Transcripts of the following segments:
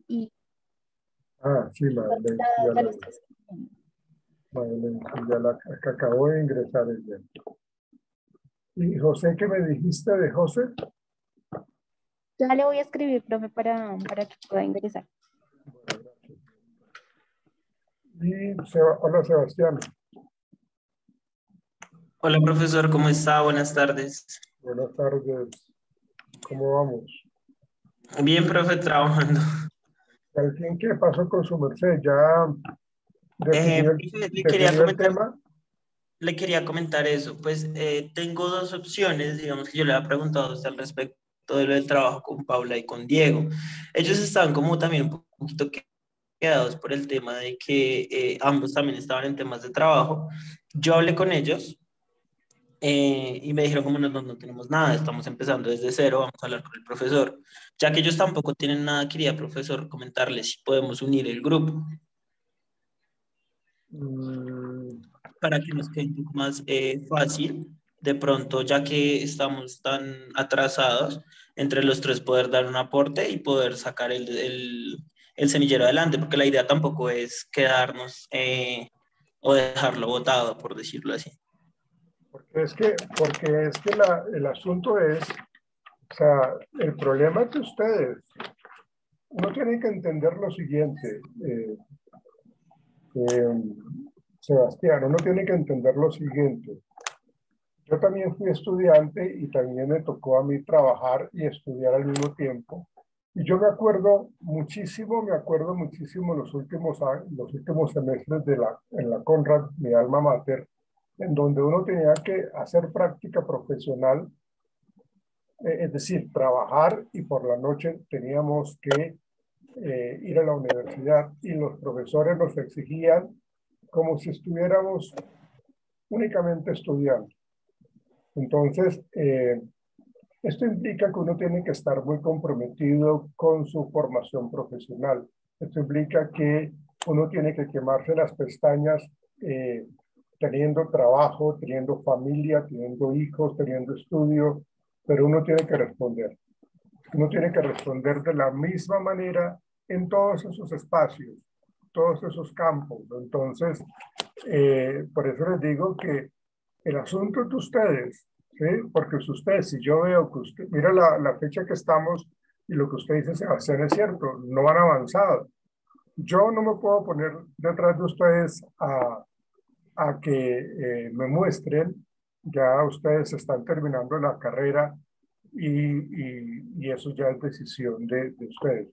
y Ah, sí, Madeleine, sí, ya lo estoy escribiendo. Madeleine, sí, acá acabo de ingresar ella. ¿Y José, qué me dijiste de José? Ya le voy a escribir, profe, para que pueda ingresar. Bueno, gracias. Y hola, Sebastián. Hola profesor, ¿cómo está? Buenas tardes. Buenas tardes. ¿Cómo vamos? Bien, profe, trabajando. ¿Al fin qué pasó con su merced? ¿Ya Profe, definió el tema? le quería comentar eso. Pues tengo dos opciones, digamos que yo le había preguntado a usted al respecto de lo del trabajo con Paula y con Diego. Ellos estaban como también un poquito quedados por el tema de que ambos también estaban en temas de trabajo. Yo hablé con ellos. Y me dijeron como no tenemos nada, estamos empezando desde cero, vamos a hablar con el profesor. Ya que ellos tampoco tienen nada, quería, profesor, comentarles si podemos unir el grupo Mm, para que nos quede un poco más fácil. De pronto, ya que estamos tan atrasados, entre los tres poder dar un aporte y poder sacar el semillero adelante, porque la idea tampoco es quedarnos o dejarlo botado, por decirlo así. porque es que el asunto es, o sea, el problema es que ustedes, uno tiene que entender lo siguiente, eh, Sebastián, uno tiene que entender lo siguiente. Yo también fui estudiante y también me tocó a mí trabajar y estudiar al mismo tiempo. Y yo me acuerdo muchísimo los últimos semestres en la Conrad, mi alma mater, en donde uno tenía que hacer práctica profesional, es decir, trabajar y por la noche teníamos que ir a la universidad y los profesores nos exigían como si estuviéramos únicamente estudiando. Entonces, esto implica que uno tiene que estar muy comprometido con su formación profesional. Esto implica que uno tiene que quemarse las pestañas teniendo trabajo, teniendo familia, teniendo hijos, teniendo estudio, pero uno tiene que responder. Uno tiene que responder de la misma manera en todos esos espacios, todos esos campos. Entonces, por eso les digo que el asunto es de ustedes, ¿sí? Porque si yo veo que usted, mira la fecha que estamos y lo que usted dice, Sebastián, es cierto, no han avanzado. Yo no me puedo poner detrás de ustedes a que me muestren, ya ustedes están terminando la carrera y eso ya es decisión de ustedes.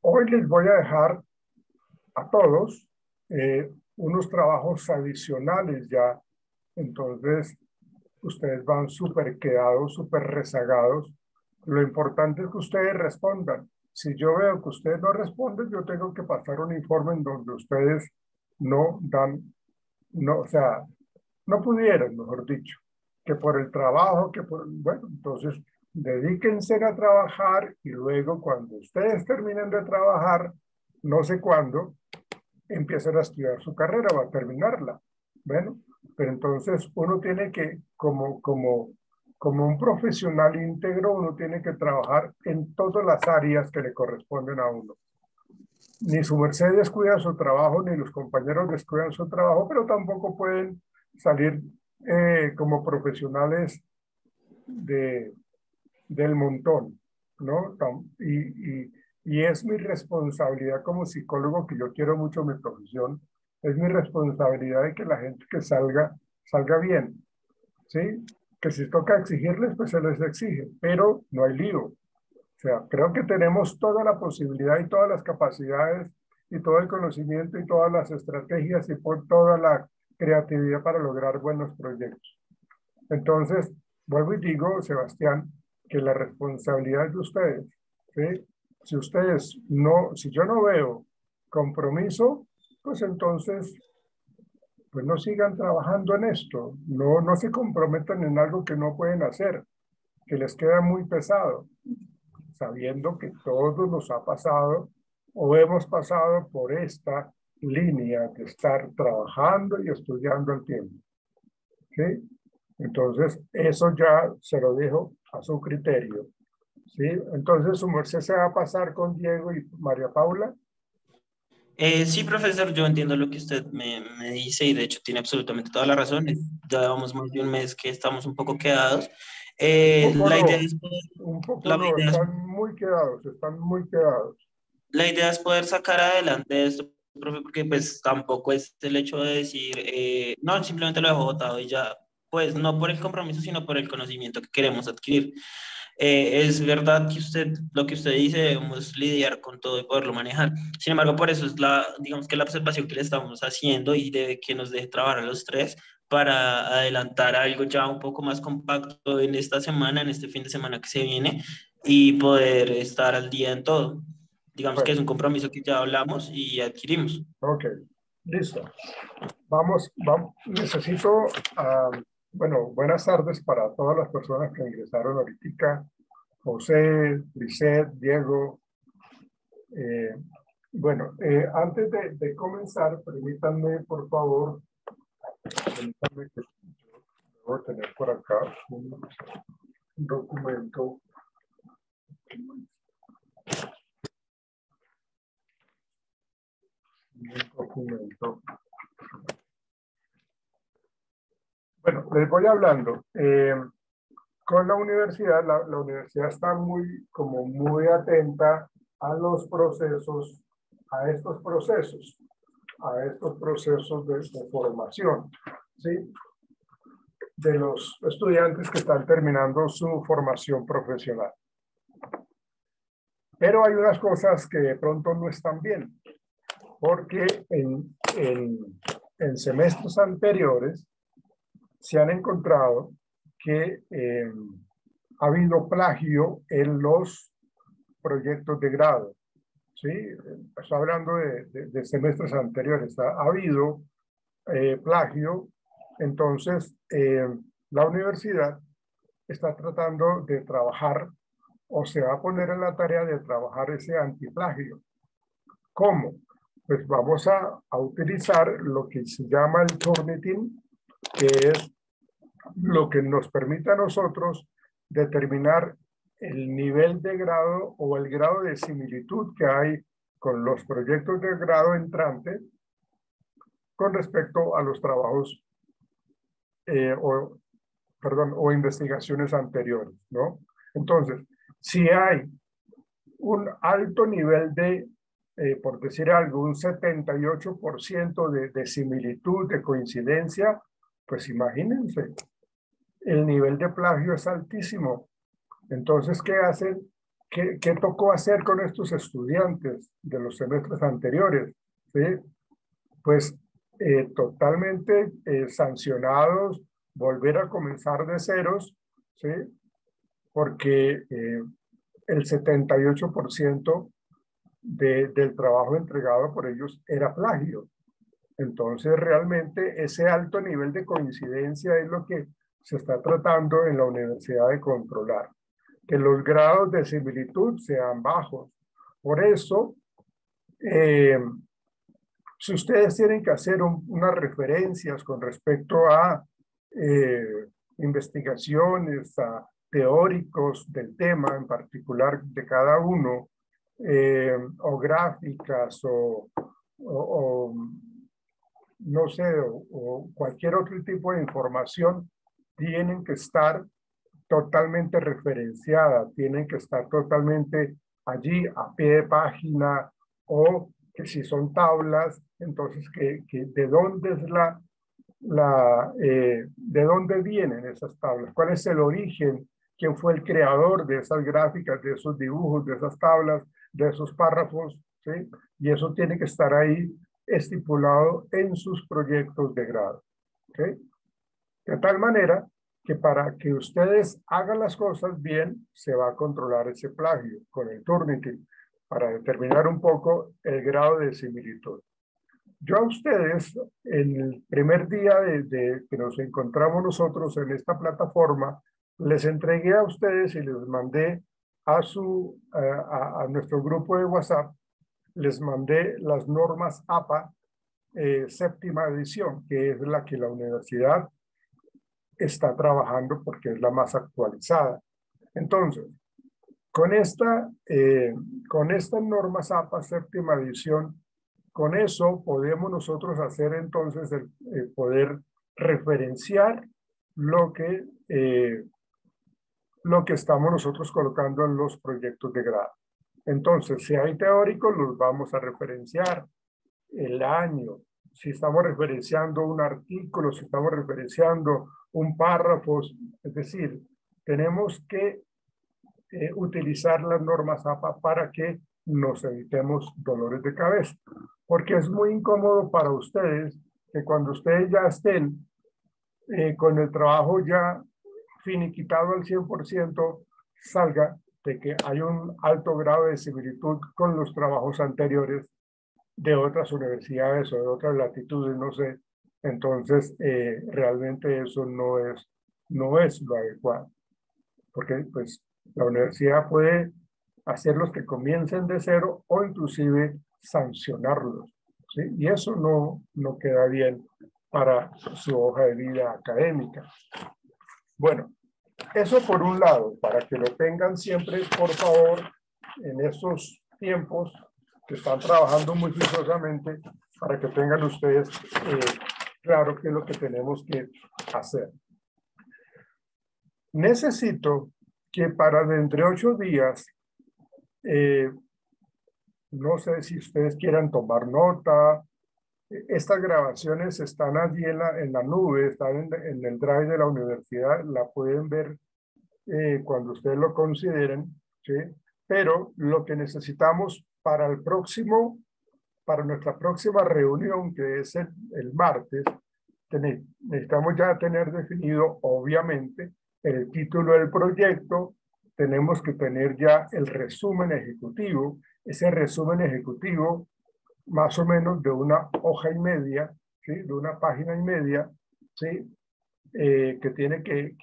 Hoy les voy a dejar a todos unos trabajos adicionales ya, entonces ustedes van súper quedados, súper rezagados. Lo importante es que ustedes respondan. Si yo veo que ustedes no responden, yo tengo que pasar un informe en donde ustedes no dan, no, o sea, no pudieron, mejor dicho, que por el trabajo, bueno, entonces dedíquense a trabajar y luego cuando ustedes terminen de trabajar, no sé cuándo, empiecen a estudiar su carrera o a terminarla. Bueno, pero entonces uno tiene que, como un profesional íntegro, uno tiene que trabajar en todas las áreas que le corresponden a uno. Ni su merced descuida su trabajo, ni los compañeros descuidan su trabajo, pero tampoco pueden salir como profesionales del montón, ¿no? Y es mi responsabilidad como psicólogo, que yo quiero mucho mi profesión, es mi responsabilidad de que la gente que salga bien, ¿sí? Que si toca exigirles, pues se les exige, pero no hay lío. O sea, creo que tenemos toda la posibilidad y todas las capacidades y todo el conocimiento y todas las estrategias y por toda la creatividad para lograr buenos proyectos. Entonces, vuelvo y digo, Sebastián, que la responsabilidad es de ustedes, ¿sí? Si yo no veo compromiso, pues entonces, pues no sigan trabajando en esto, no se comprometan en algo que no pueden hacer, que les queda muy pesado, sabiendo que todos nos ha pasado o hemos pasado por esta línea de estar trabajando y estudiando al tiempo, ¿sí? Entonces, eso ya se lo dejo a su criterio. ¿sí? Entonces, su merced se va a pasar con Diego y María Paula. Sí, profesor, yo entiendo lo que usted me dice y de hecho tiene absolutamente toda la razón. Ya llevamos más de un mes que estamos un poco quedados. Un poco La idea no, es, un poco la no, idea es están muy quedados, están muy quedados. La idea es poder sacar adelante esto, profe, porque pues tampoco es el hecho de decir, no, simplemente lo dejo botado y ya, pues no por el compromiso, sino por el conocimiento que queremos adquirir. Es verdad que usted, lo que usted dice, debemos lidiar con todo y poderlo manejar. Sin embargo, por eso es digamos que la observación que le estamos haciendo y de que nos deje trabajar a los tres para adelantar algo ya un poco más compacto en esta semana, en este fin de semana que se viene y poder estar al día en todo. Digamos que es Bueno, un compromiso que ya hablamos y adquirimos. ok, listo. Vamos, necesito, bueno, buenas tardes para todas las personas que ingresaron ahorita. José, Lisette, Diego. Bueno, antes de comenzar, permítanme, por favor, permítanme que debo tener por acá un documento. Un documento. Bueno, les voy hablando. Con la universidad, la universidad está muy atenta a los procesos, a estos procesos, de formación, ¿sí? De los estudiantes que están terminando su formación profesional. Pero hay unas cosas que de pronto no están bien, porque en semestres anteriores se han encontrado que ha habido plagio en los proyectos de grado. ¿Sí? Estoy hablando de semestres anteriores. Ha habido plagio, entonces la universidad está tratando de trabajar o se va a poner en la tarea de trabajar ese antiplagio. ¿Cómo? Pues vamos a utilizar lo que se llama el Turnitin, que es lo que nos permite a nosotros determinar el nivel de grado o el grado de similitud que hay con los proyectos de grado entrante con respecto a los trabajos o investigaciones anteriores, ¿no? Entonces, si hay un alto nivel de, por decir algo, un 78% de similitud, de coincidencia, pues imagínense, el nivel de plagio es altísimo. Entonces, ¿qué hacen? ¿Qué tocó hacer con estos estudiantes de los semestres anteriores? ¿Sí? Pues totalmente sancionados, volver a comenzar de ceros, ¿sí? Porque el 78% del trabajo entregado por ellos era plagio. Entonces, realmente ese alto nivel de coincidencia es lo que se está tratando en la universidad de controlar, que los grados de similitud sean bajos. Por eso, si ustedes tienen que hacer unas referencias con respecto a investigaciones, a teóricos del tema en particular de cada uno, o gráficas o no sé, o cualquier otro tipo de información, tienen que estar totalmente referenciada, tienen que estar totalmente allí a pie de página, o que si son tablas, entonces que de dónde es de dónde vienen esas tablas, cuál es el origen, quién fue el creador de esas gráficas, de esos dibujos, de esas tablas, de esos párrafos, ¿sí? Y eso tiene que estar ahí estipulado en sus proyectos de grado, ¿ok? De tal manera que para que ustedes hagan las cosas bien, se va a controlar ese plagio con el Turnitin para determinar un poco el grado de similitud. Yo a ustedes, en el primer día de que nos encontramos nosotros en esta plataforma, les entregué a ustedes y les mandé a nuestro grupo de WhatsApp, les mandé las normas APA séptima edición, que es la que la universidad está trabajando porque es la más actualizada. Entonces, Con esta norma APA séptima edición, con eso podemos nosotros hacer entonces poder referenciar lo que estamos nosotros colocando en los proyectos de grado. Entonces, si hay teóricos, los vamos a referenciar, el año, si estamos referenciando un artículo, si estamos referenciando un párrafo, es decir, tenemos que utilizar las normas APA para que nos evitemos dolores de cabeza, porque es muy incómodo para ustedes que cuando ustedes ya estén con el trabajo ya finiquitado al 100%, salga de que hay un alto grado de similitud con los trabajos anteriores de otras universidades o de otras latitudes, no sé. Entonces, realmente eso no es lo adecuado, porque pues la universidad puede hacerlos que comiencen de cero o inclusive sancionarlos, ¿sí? Y eso no queda bien para su hoja de vida académica. Bueno, eso por un lado, para que lo tengan siempre, por favor, en estos tiempos que están trabajando muy juiciosamente, para que tengan ustedes claro qué es lo que tenemos que hacer. Necesito que para dentro de 8 días, no sé si ustedes quieran tomar nota, estas grabaciones están allí en la nube, están en el drive de la universidad, la pueden ver cuando ustedes lo consideren, ¿sí? Pero lo que necesitamos para nuestra próxima reunión, que es el martes, necesitamos ya tener definido, obviamente, el título del proyecto, tenemos que tener ya el resumen ejecutivo, ese resumen ejecutivo más o menos de una hoja y media, ¿sí? De una página y media, ¿sí? Que tiene que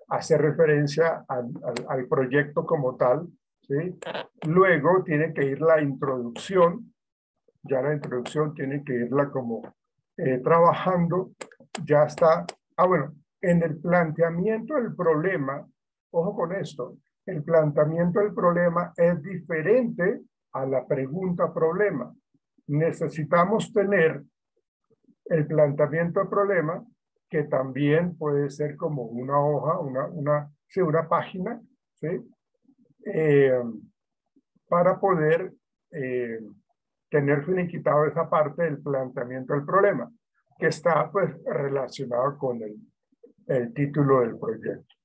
hacer referencia al proyecto como tal, ¿sí? Luego tiene que ir la introducción, ya la introducción tiene que irla como trabajando, ya está. Bueno, en el planteamiento del problema, ojo con esto, el planteamiento del problema es diferente a la pregunta problema. Necesitamos tener el planteamiento del problema, que también puede ser como una hoja, una página, ¿sí? Para poder tener finiquitado esa parte del planteamiento del problema, que está pues relacionado con el título del proyecto.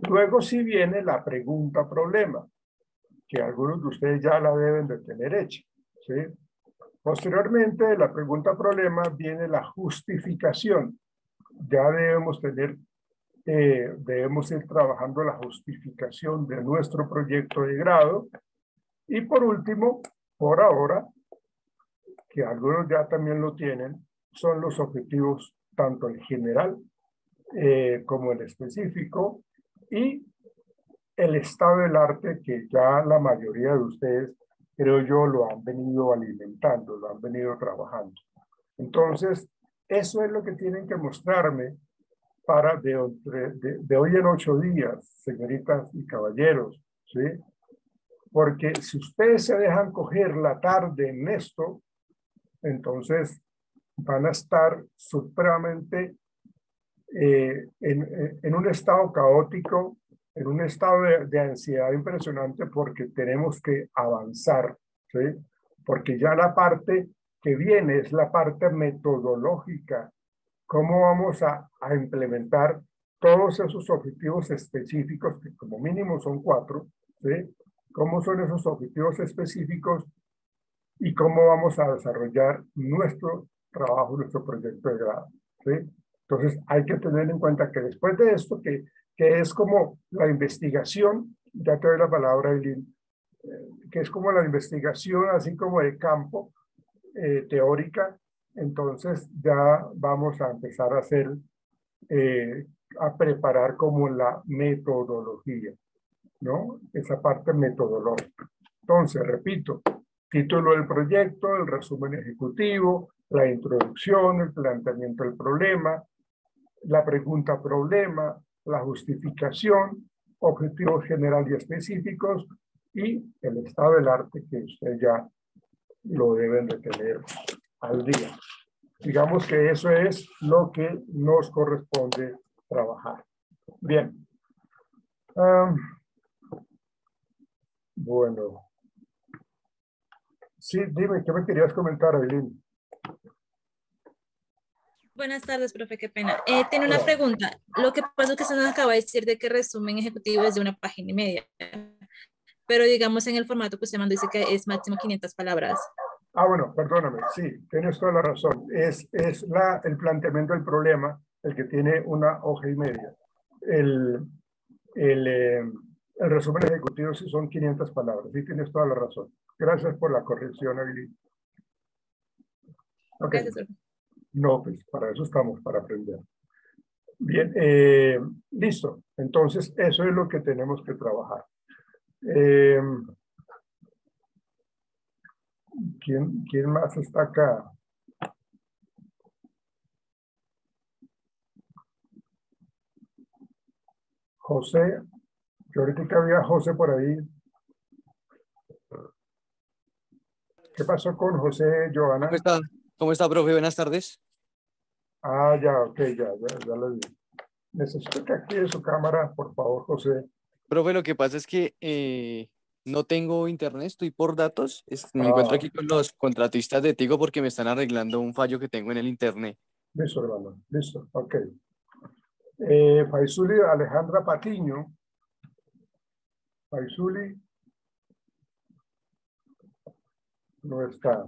Luego sí viene la pregunta problema, que algunos de ustedes ya la deben de tener hecha, ¿sí? Posteriormente de la pregunta problema viene la justificación. Ya debemos ir trabajando la justificación de nuestro proyecto de grado. Y por último, por ahora, que algunos ya también lo tienen, son los objetivos tanto el general como el específico y el estado del arte, que ya la mayoría de ustedes, creo yo, lo han venido alimentando, lo han venido trabajando. Entonces, eso es lo que tienen que mostrarme para de hoy en 8 días, señoritas y caballeros, ¿sí? Porque si ustedes se dejan coger la tarde en esto, entonces van a estar supremamente en un estado caótico, en un estado de ansiedad impresionante, porque tenemos que avanzar, ¿sí? Porque ya la parte que viene es la parte metodológica. ¿Cómo vamos a implementar todos esos objetivos específicos, que como mínimo son 4, ¿sí? ¿Cómo son esos objetivos específicos y cómo vamos a desarrollar nuestro trabajo, nuestro proyecto de grado, ¿sí? Entonces hay que tener en cuenta que después de esto, que es como la investigación, ya te doy la palabra, Eileen, que es como la investigación así como de campo, teórica, entonces ya vamos a empezar a hacer, a preparar como la metodología, ¿no? Esa parte metodológica. Entonces, repito, título del proyecto, el resumen ejecutivo, la introducción, el planteamiento del problema, la pregunta problema, la justificación, objetivos generales y específicos, y el estado del arte que usted ya lo deben de tener al día. Digamos que eso es lo que nos corresponde trabajar. Bien. Bueno. Sí, dime, ¿qué me querías comentar, Aileen? Buenas tardes, profe, qué pena. Tengo una pregunta. Lo que pasa es que se nos acaba de decir de que resumen ejecutivo es de 1,5 páginas, pero digamos en el formato que usted mandó dice que es máximo 500 palabras. Bueno, perdóname, sí, tienes toda la razón. Es el planteamiento del problema el que tiene 1,5 hojas. El resumen ejecutivo sí son 500 palabras, sí tienes toda la razón. Gracias por la corrección, Aileen. Ok. Gracias, profe. No, pues para eso estamos, para aprender. Bien, listo. Entonces, eso es lo que tenemos que trabajar. ¿Quién más está acá? José. Yo ahorita que había José por ahí. ¿Qué pasó con José, Joana? ¿Cómo está? ¿Cómo está, profe? Buenas tardes. Ya, ok, ya lo vi. Necesito que active su cámara, por favor, José. Profe, lo que pasa es que no tengo internet, estoy por datos. Me encuentro aquí con los contratistas de Tigo porque me están arreglando un fallo que tengo en el internet. Listo, hermano. Listo, ok. Faisuli Alejandra Patiño. Faisuli. No está.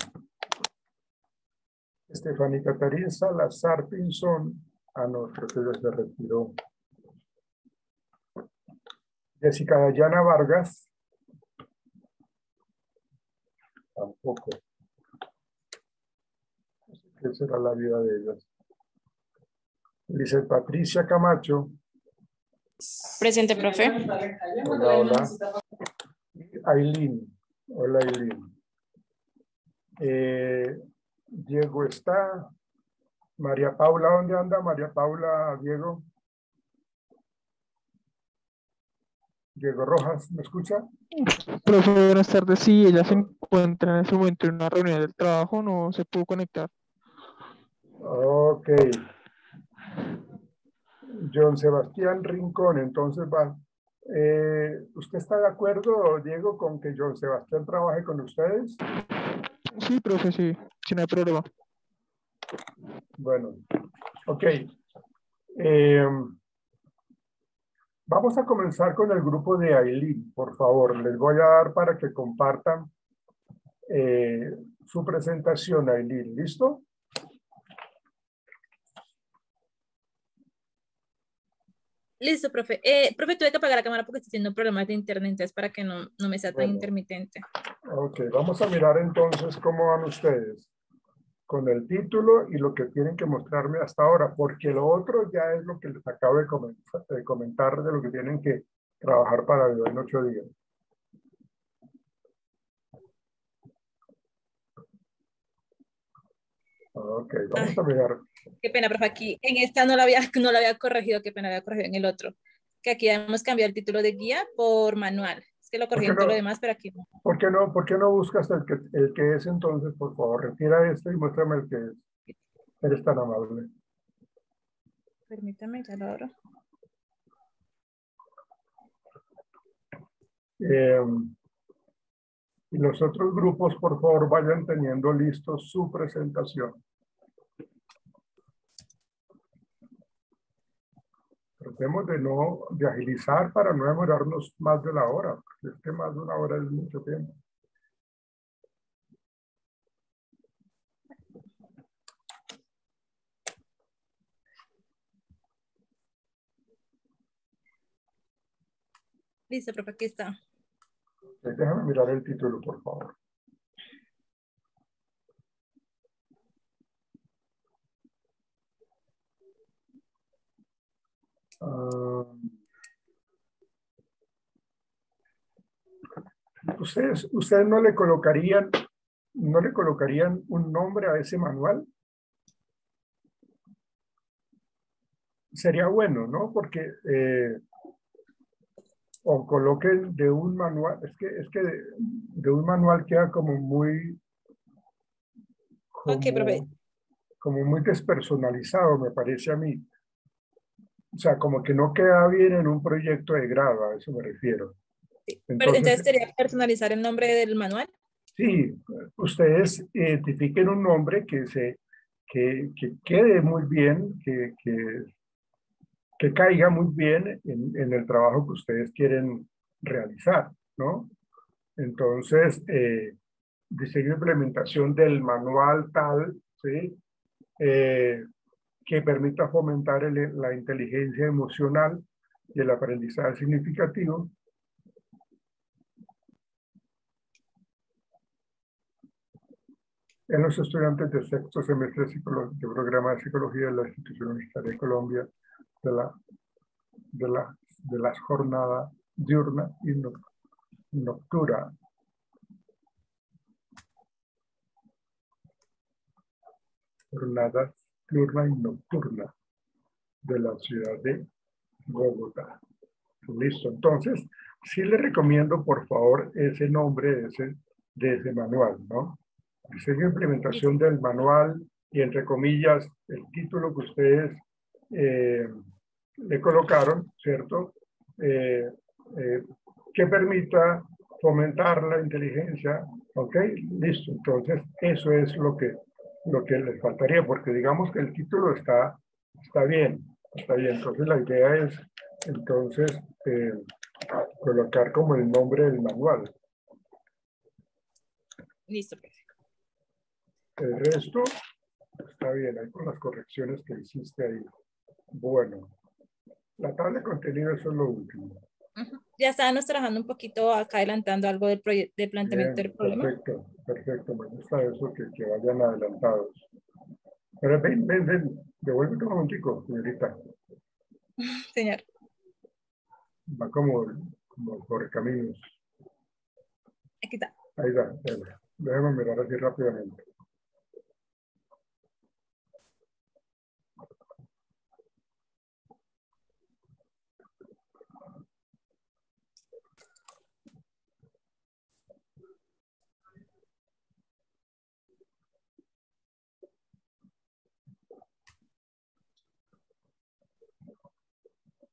Estefanía Catarina Salazar Pinzón. No, creo que ya se retiró. Jessica Dayana Vargas. Tampoco. ¿Qué será la vida de ellas? Lizeth Patricia Camacho. Presente, profe. Hola, hola. Aileen. Hola, Aileen. Diego está. María Paula, ¿dónde anda María Paula, Diego? Diego Rojas, ¿me escucha? Profe, buenas tardes. Sí, ella se encuentra en ese momento en una reunión del trabajo, no se pudo conectar. Ok. John Sebastián Rincón, entonces va. ¿Usted está de acuerdo, Diego, con que John Sebastián trabaje con ustedes? Sí, profe, sí, sí, no hay problema. Bueno, ok. Vamos a comenzar con el grupo de Aileen, por favor. Les voy a dar para que compartan su presentación, Aileen. ¿Listo? Listo, profe. Profe, tuve que apagar la cámara porque estoy teniendo problemas de internet, entonces para que no me sea tan Bueno. intermitente. Ok, vamos a mirar entonces cómo van ustedes con el título y lo que tienen que mostrarme hasta ahora, porque lo otro ya es lo que les acabo de comentar de lo que tienen que trabajar para hoy en 8 días. Ok, vamos a mirar. Qué pena, profe, aquí en esta no la había corregido, qué pena, había corregido en el otro. Que aquí hemos cambiado el título de guía por manual. Es que lo corregí en todo lo demás, pero aquí no. ¿Por qué no buscas el que es entonces? Por favor, retira este y muéstrame el que es. Eres tan amable. Permítame, ya lo abro. Y los otros grupos, por favor, vayan teniendo listo su presentación. Tratemos de agilizar para no demorarnos más de la hora, porque es que más de una hora es mucho tiempo. Listo, profe, aquí está. Déjame mirar el título, por favor. ¿Ustedes no le colocarían un nombre a ese manual? Sería bueno, ¿no? Porque o coloquen de un manual, es que de un manual queda como muy, Ok, profe. como muy despersonalizado, me parece a mí. O sea, como que no queda bien en un proyecto de grado, a eso me refiero. Pero Entonces, entonces sería personalizar el nombre del manual. sí, ustedes identifiquen un nombre que quede muy bien, que caiga muy bien en el trabajo que ustedes quieren realizar, ¿no? Entonces, diseño e implementación del manual tal, ¿sí? Que permita fomentar la inteligencia emocional y el aprendizaje significativo. En los estudiantes de sexto semestre de programa de psicología de la Institución Universitaria de Colombia, de las jornadas diurna y nocturna. Jornadas diurna y nocturna de la ciudad de Bogotá. Listo, entonces, sí le recomiendo, por favor, ese nombre de ese manual, ¿no? Diseño e implementación del manual y, entre comillas, el título que ustedes le colocaron, ¿cierto? Que permita fomentar la inteligencia, ¿ok? Listo, entonces, eso es lo que les faltaría, porque digamos que el título está bien, está bien. Entonces, la idea es, entonces, colocar como el nombre del manual. Listo, profe. El resto está bien, ahí con las correcciones que hiciste ahí. Bueno, la tabla de contenido, eso es lo último. Ya estábamos trabajando un poquito acá adelantando algo del del planteamiento Bien, del problema. perfecto, perfecto. Me gusta eso, que vayan adelantados. Pero ven, devuélvete un momentico, señorita. Señor. Va como por caminos. Aquí está. Ahí va, déjame mirar así rápidamente.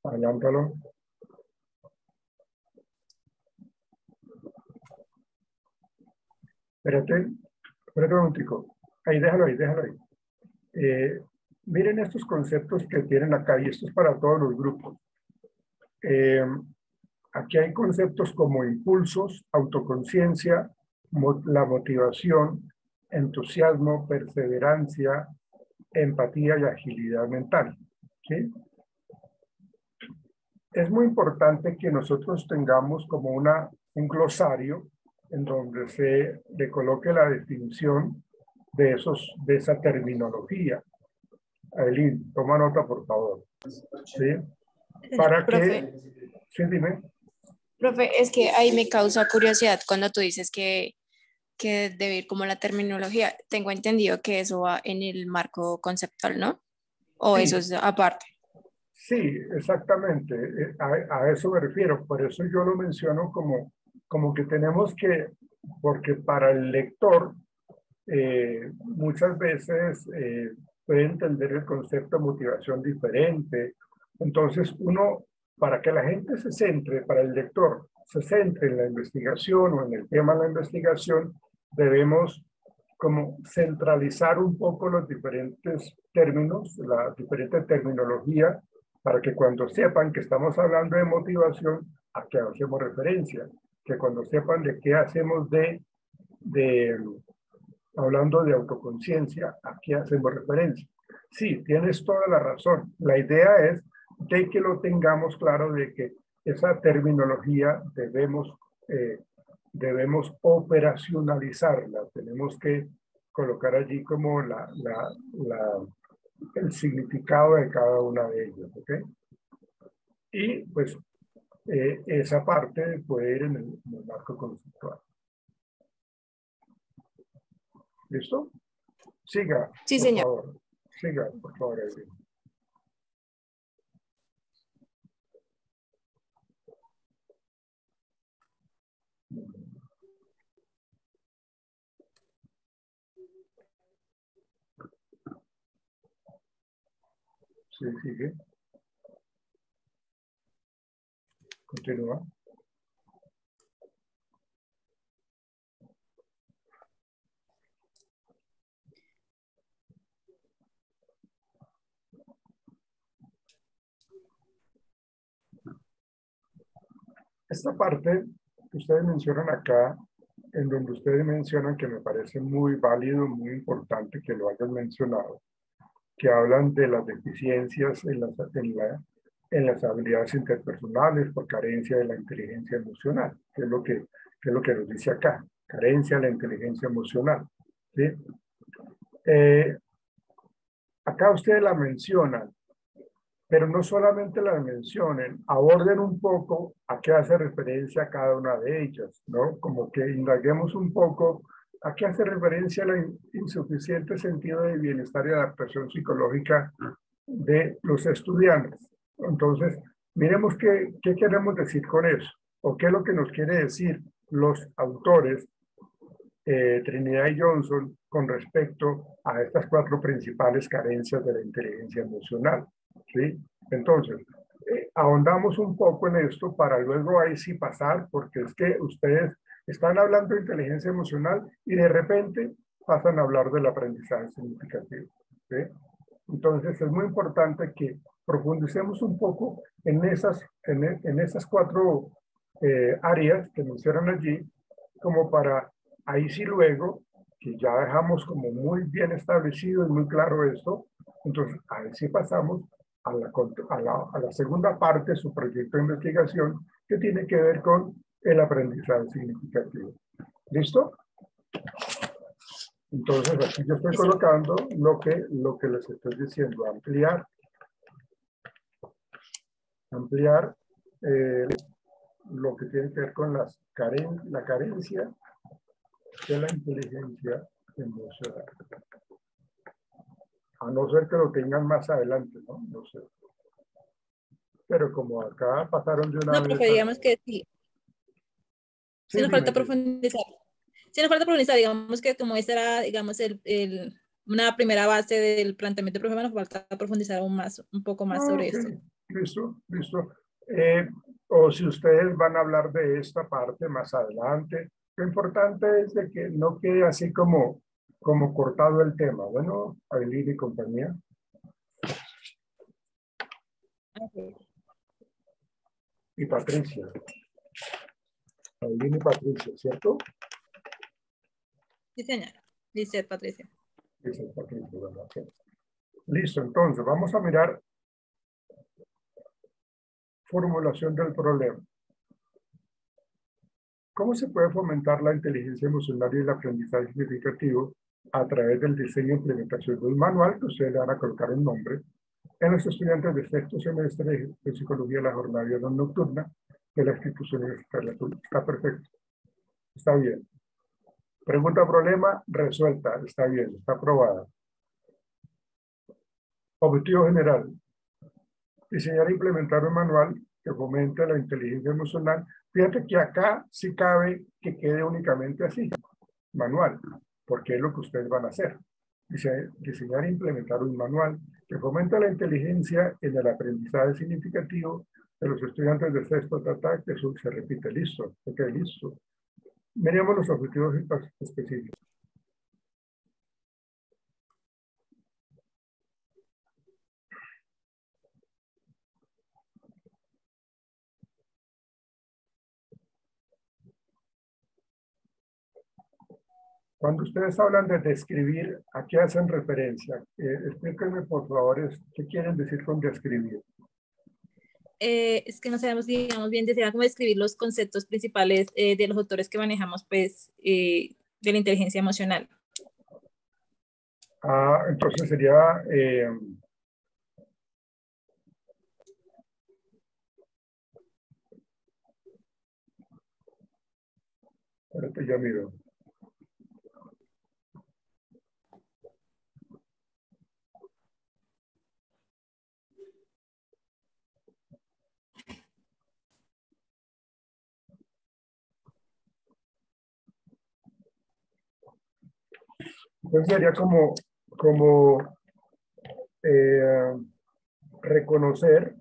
Adelántalo. Espérate un momentico. Ahí, déjalo ahí. Miren estos conceptos que tienen acá, y esto es para todos los grupos. Aquí hay conceptos como impulsos, autoconciencia, la motivación, entusiasmo, perseverancia, empatía y agilidad mental. ¿Sí? Es muy importante que nosotros tengamos como un glosario en donde se le coloque la definición de esa terminología. Aileen, toma nota, por favor. ¿Sí? Para Profe, que... Sí, dime. profe, es que ahí me causa curiosidad cuando tú dices que debe ir como la terminología. Tengo entendido que eso va en el marco conceptual, ¿no? O Sí. eso es aparte. Sí, exactamente. A eso me refiero. Por eso yo lo menciono como que tenemos que, porque para el lector muchas veces puede entender el concepto de motivación diferente. Entonces uno, para que la gente se centre, para el lector, se centre en la investigación o en el tema de la investigación, debemos como centralizar un poco los diferentes términos, la diferente terminología, para que cuando sepan que estamos hablando de motivación, a qué hacemos referencia, que cuando sepan de qué hacemos hablando de autoconciencia, ¿a qué hacemos referencia? Sí, tienes toda la razón. La idea es de que lo tengamos claro de que esa terminología debemos operacionalizarla. Tenemos que colocar allí como el significado de cada una de ellas, ¿ok? Y pues esa parte puede ir en el marco conceptual. ¿Listo? Siga, Sí, por señor. favor. Siga, por favor, Aileen. Sí, sigue. Continúa. Esta parte que ustedes mencionan acá, en donde ustedes mencionan que me parece muy válido, muy importante que lo hayan mencionado, que hablan de las deficiencias en las habilidades interpersonales por carencia de la inteligencia emocional, que es lo que nos dice acá, carencia de la inteligencia emocional. ¿Sí? Acá ustedes la mencionan, pero no solamente la mencionen, aborden un poco a qué hace referencia cada una de ellas, ¿no? Como que indaguemos un poco a qué hace referencia la insuficiente sentido de bienestar y adaptación psicológica de los estudiantes. Entonces, miremos qué queremos decir con eso, o qué es lo que nos quiere decir los autores Trinidad y Johnson con respecto a estas cuatro principales carencias de la inteligencia emocional. ¿Sí? Entonces, ahondamos un poco en esto para luego ahí sí pasar, porque es que ustedes están hablando de inteligencia emocional y de repente pasan a hablar del aprendizaje significativo. ¿Sí? Entonces, es muy importante que profundicemos un poco en esas cuatro áreas que mencionan allí, como para ahí sí luego, que ya dejamos como muy bien establecido y muy claro esto, entonces ahí sí pasamos a la segunda parte de su proyecto de investigación que tiene que ver con el aprendizaje significativo. ¿Listo? Entonces aquí yo estoy colocando lo que les estoy diciendo, ampliar lo que tiene que ver con la carencia de la inteligencia emocional. A no ser que lo tengan más adelante, ¿no? No sé. Pero como acá pasaron de una No, vez profe, digamos que sí. Sí, Sí nos falta dime. profundizar. Sí nos falta profundizar, digamos que como esta era, digamos, una primera base del planteamiento del profe, nos falta profundizar aún más, un poco más sobre Ok, esto. listo, listo. O si ustedes van a hablar de esta parte más adelante, lo importante es de que no quede así como cortado el tema. Bueno, Aileen y compañía. Okay. Y Patricia. Aileen y Patricia, ¿cierto? Sí, señora. Dice Patricia. Dice Patricia, bueno, ok. Listo, entonces vamos a mirar formulación del problema. ¿Cómo se puede fomentar la inteligencia emocional y el aprendizaje significativo a través del diseño e implementación de un manual que ustedes le van a colocar un nombre en los estudiantes de sexto semestre de psicología de la jornada nocturna de la institución universitaria? Está perfecto, está bien. Pregunta, problema, resuelta, está bien, está aprobada. Objetivo general: diseñar e implementar un manual que fomente la inteligencia emocional. Fíjate que acá sí cabe que quede únicamente así, manual, porque es lo que ustedes van a hacer. Diseñar e implementar un manual que fomente la inteligencia en el aprendizaje significativo de los estudiantes de sexto tata, que eso se repite, listo, ok, listo. Miremos los objetivos específicos. Cuando ustedes hablan de describir, ¿a qué hacen referencia? Explíquenme, por favor, ¿qué quieren decir con describir? Es que no sabemos, digamos bien, decía cómo describir los conceptos principales de los autores que manejamos, pues, de la inteligencia emocional. Entonces sería... ahorita ya miro. Ok, Entonces sería como reconocer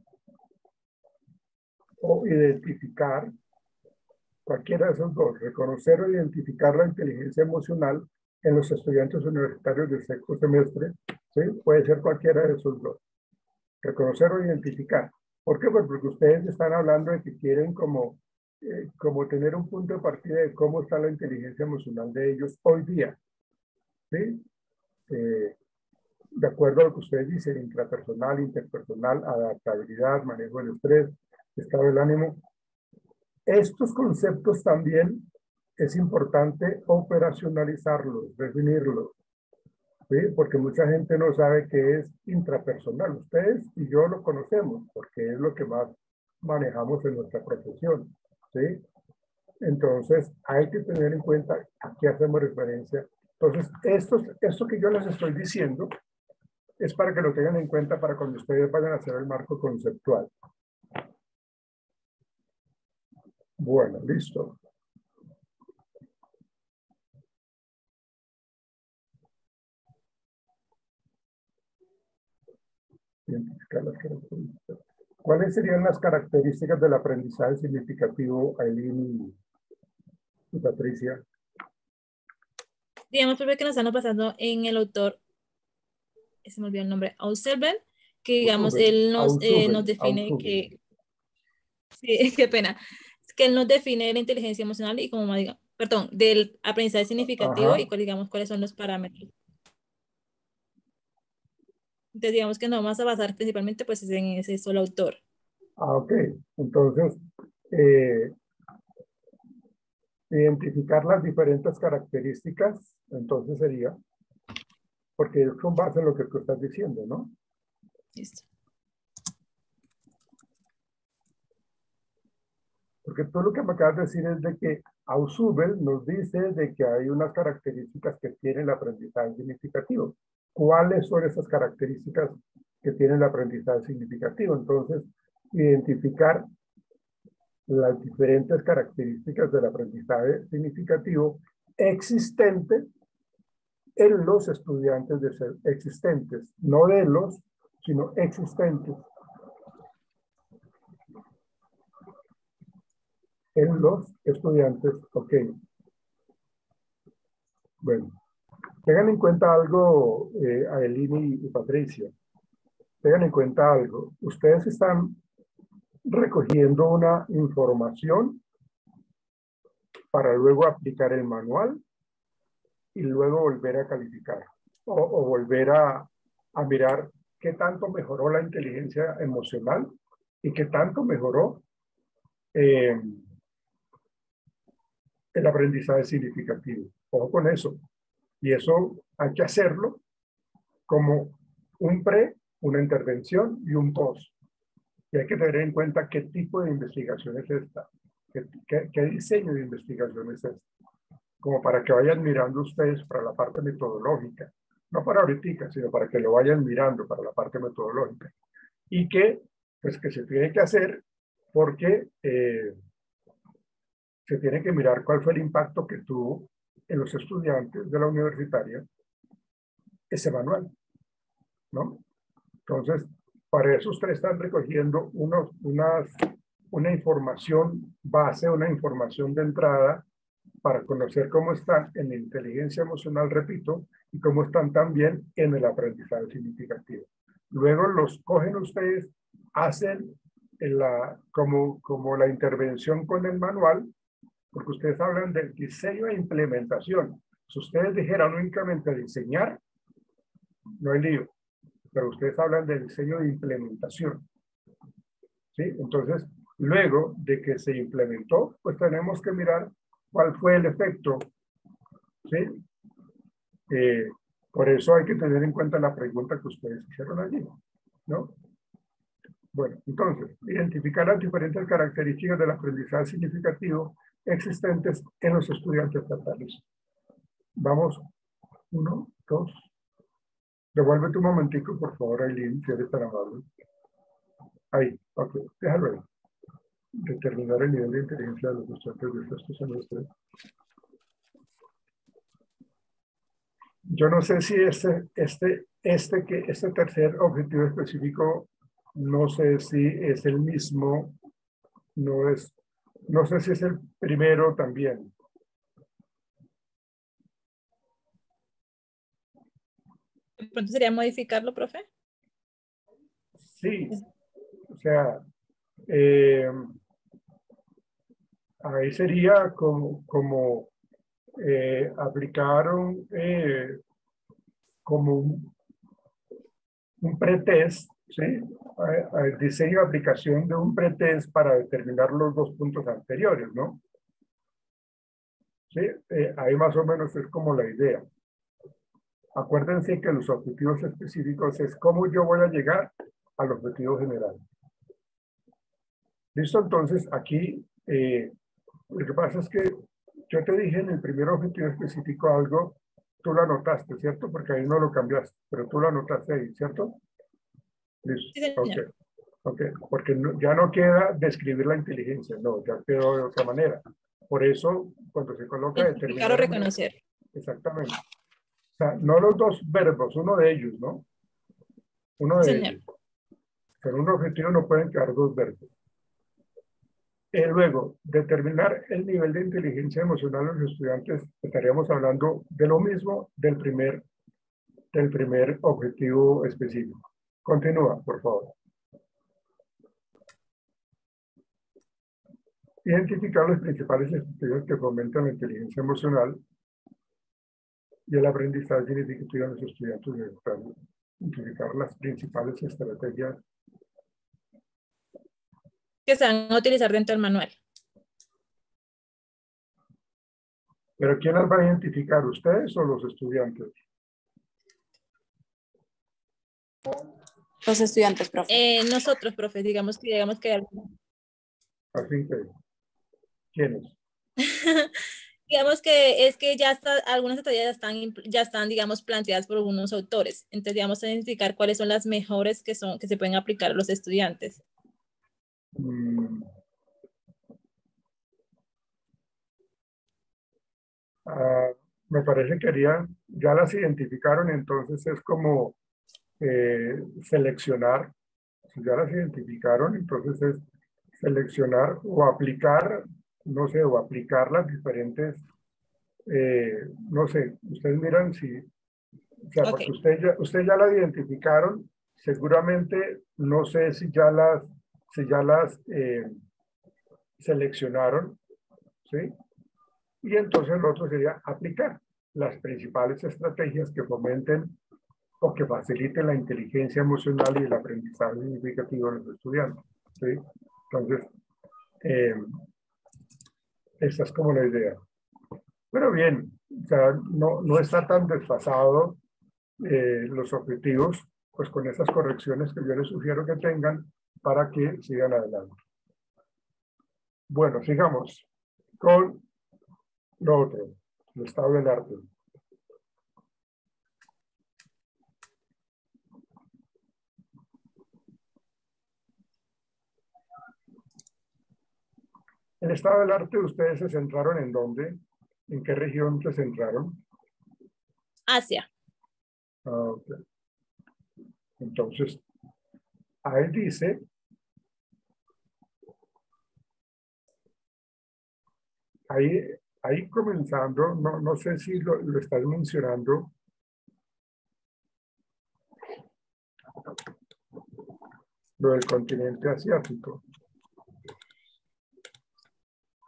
o identificar cualquiera de esos dos, reconocer o identificar la inteligencia emocional en los estudiantes universitarios del sexto semestre, ¿sí? Puede ser cualquiera de esos dos. Reconocer o identificar. ¿Por qué? Pues porque ustedes están hablando de que quieren como tener un punto de partida de cómo está la inteligencia emocional de ellos hoy día. ¿Sí? De acuerdo a lo que ustedes dicen, intrapersonal, interpersonal, adaptabilidad, manejo del estrés, estado del ánimo. Estos conceptos también es importante operacionalizarlos, definirlos, ¿sí? Porque mucha gente no sabe qué es intrapersonal. Ustedes y yo lo conocemos porque es lo que más manejamos en nuestra profesión, ¿sí? Entonces hay que tener en cuenta a qué hacemos referencia. Entonces esto que yo les estoy diciendo es para que lo tengan en cuenta para cuando ustedes vayan a hacer el marco conceptual. Bueno, listo. Identificar las características. ¿Cuáles serían las características del aprendizaje significativo, Aileen y Patricia? Digamos, profe, que nos están pasando en el autor, se me olvidó el nombre, Ausubel, que digamos, él nos define que, sí, qué pena, que él nos define la inteligencia emocional y como, perdón, del aprendizaje significativo. Ajá. Y digamos cuáles son los parámetros. Entonces, digamos que nos vamos a basar principalmente pues en ese solo autor. Ok. Entonces, identificar las diferentes características, entonces sería, porque es con base en lo que tú estás diciendo, ¿no? Listo. Porque tú lo que me acabas de decir es de que Ausubel nos dice de que hay unas características que tiene el aprendizaje significativo. ¿Cuáles son esas características que tiene el aprendizaje significativo? Entonces, identificar las diferentes características del aprendizaje significativo existente en los estudiantes existentes, no de los, sino existentes. En los estudiantes, ok. Bueno, tengan en cuenta algo, Aileen y Patricia. Tengan en cuenta algo. Ustedes están recogiendo una información para luego aplicar el manual y luego volver a calificar o volver a mirar qué tanto mejoró la inteligencia emocional y qué tanto mejoró el aprendizaje significativo. Ojo con eso. Y eso hay que hacerlo como un pre, una intervención y un post. Y hay que tener en cuenta qué tipo de investigación es esta, qué diseño de investigación es esta, como para que vayan mirando ustedes para la parte metodológica, no para ahorita, sino para que lo vayan mirando para la parte metodológica. Y que, pues que se tiene que hacer porque se tiene que mirar cuál fue el impacto que tuvo en los estudiantes de la universitaria ese manual, ¿no? Entonces, para eso ustedes están recogiendo una información base, una información de entrada para conocer cómo están en la inteligencia emocional, repito, y cómo están también en el aprendizaje significativo. Luego los cogen ustedes, hacen como la intervención con el manual, porque ustedes hablan del diseño e implementación. Si ustedes dijeran únicamente diseñar, no hay lío, pero ustedes hablan de diseño de implementación. ¿Sí? Entonces, luego de que se implementó, pues tenemos que mirar cuál fue el efecto. ¿Sí? Por eso hay que tener en cuenta la pregunta que ustedes hicieron allí, ¿no? Bueno, entonces, identificar las diferentes características del aprendizaje significativo existentes en los estudiantes estatales. Vamos, 1, 2. Devuélvete un momentico, por favor, Aileen, si eres tan amable. Ahí, ok, déjalo ahí. Determinar el nivel de inteligencia de los estudiantes de sexto semestre. Yo no sé si este tercer objetivo específico, no sé si es el mismo, no sé si es el primero también. De pronto sería modificarlo, profe. Sí, o sea, ahí sería como aplicaron como un pretest, ¿sí? El diseño de aplicación de un pretest para determinar los dos puntos anteriores, ¿no? ¿Sí? Ahí más o menos es como la idea. Acuérdense que los objetivos específicos es cómo yo voy a llegar al objetivo general. ¿Listo? Entonces, aquí lo que pasa es que yo te dije en el primer objetivo específico algo, tú lo anotaste, ¿cierto? Porque ahí no lo cambiaste, pero tú lo anotaste ahí, ¿cierto? Listo. Sí, señor. Ok, porque ya no queda describir la inteligencia, no, ya quedó de otra manera. Por eso, cuando se coloca Identificar o determinar... reconocer. Exactamente. O sea, no los dos verbos, uno de ellos, ¿no? Uno Sí, de señor. ellos. Pero un objetivo no pueden quedar dos verbos. Luego, determinar el nivel de inteligencia emocional de los estudiantes, estaríamos hablando de lo mismo del primer objetivo específico. Continúa, por favor. Identificar los principales estrategias que fomentan la inteligencia emocional y el aprendizaje significativo de los estudiantes universitarios. Identificar las principales estrategias. Que se van a utilizar dentro del manual. ¿Pero quién las va a identificar, ustedes o los estudiantes? Los estudiantes, profe. Nosotros, profe, digamos que hay Así que, ¿quiénes? digamos que es que ya está, algunas estrategias ya están, digamos, planteadas por algunos autores. Entonces, digamos, identificar cuáles son las mejores que se pueden aplicar a los estudiantes. Me parece que ya las identificaron, entonces es como seleccionar. Si ya las identificaron, entonces es seleccionar o aplicar, no sé, o aplicar las diferentes, no sé, ustedes miran si, o sea, porque usted ya la identificaron, seguramente, no sé si ya las seleccionaron, ¿sí? Y entonces lo otro sería aplicar las principales estrategias que fomenten o que faciliten la inteligencia emocional y el aprendizaje significativo de los estudiantes, ¿sí? Entonces, esa es como la idea. Pero bien, o sea, no está tan desfasado los objetivos, pues con esas correcciones que yo les sugiero que tengan para que sigan adelante. Bueno, sigamos con lo otro, el estado del arte. El estado del arte, ¿ustedes se centraron en dónde? ¿En qué región se centraron? Asia. Okay. Entonces, ahí dice, ahí comenzando, no sé si lo estás mencionando, lo del continente asiático.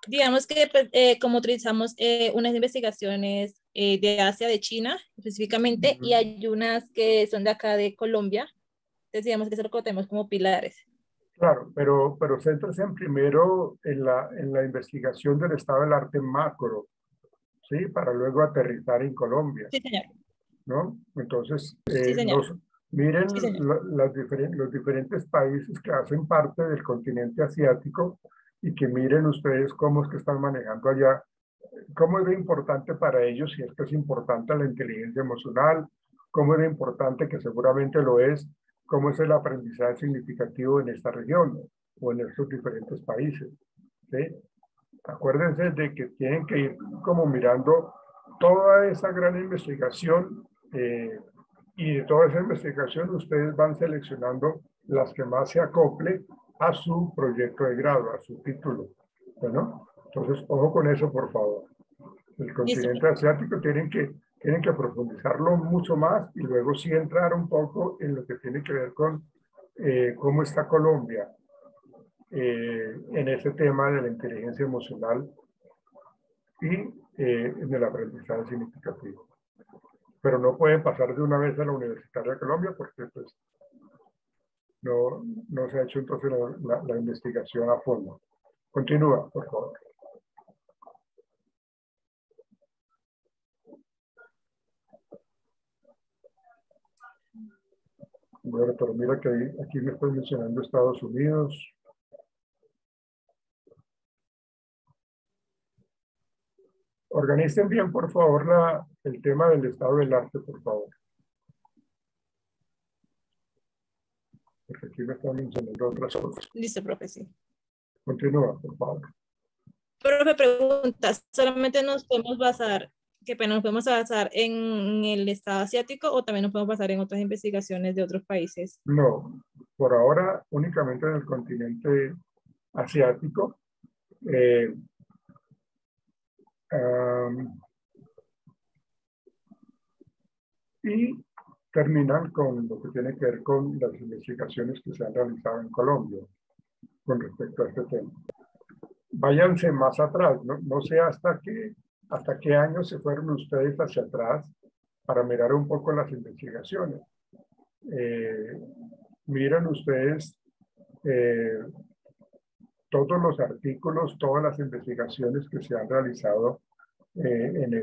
Digamos que pues, como utilizamos unas investigaciones de Asia, de China específicamente, y hay unas que son de acá de Colombia, entonces digamos que eso lo tenemos como pilares. Claro, pero céntrese en primero en la investigación del estado del arte macro, ¿sí? Para luego aterrizar en Colombia. Sí, señor. ¿No? Entonces, Sí, señor. miren Sí, señor. los diferentes países que hacen parte del continente asiático y que miren ustedes cómo es que están manejando allá, cómo es de importante para ellos, si es que es importante la inteligencia emocional, cómo es de importante, que seguramente lo es, cómo es el aprendizaje significativo en esta región o en estos diferentes países. ¿Sí? Acuérdense de que tienen que ir como mirando toda esa gran investigación Y de toda esa investigación ustedes van seleccionando las que más se acople a su proyecto de grado, a su título. Bueno, entonces ojo con eso, por favor. El continente asiático tienen que profundizarlo mucho más y luego sí entrar un poco en lo que tiene que ver con cómo está Colombia en ese tema de la inteligencia emocional y en el aprendizaje significativo. Pero no pueden pasar de una vez a la Universitaria de Colombia porque pues, no se ha hecho entonces la investigación a fondo. Continúa, por favor. Bueno, pero mira que aquí me estoy mencionando Estados Unidos. Organicen bien, por favor, el tema del estado del arte, por favor. Porque aquí me están mencionando otras cosas. Listo, profe, sí. Continúa, por favor. Profe, pregunta, ¿solamente nos podemos basar, qué pena, nos podemos basar en el estado asiático o también nos podemos basar en otras investigaciones de otros países? No, por ahora únicamente en el continente asiático. Y terminan con lo que tiene que ver con las investigaciones que se han realizado en Colombia con respecto a este tema. Váyanse más atrás, no sé hasta qué año se fueron ustedes hacia atrás para mirar un poco las investigaciones. Miren ustedes todos los artículos, todas las investigaciones que se han realizado en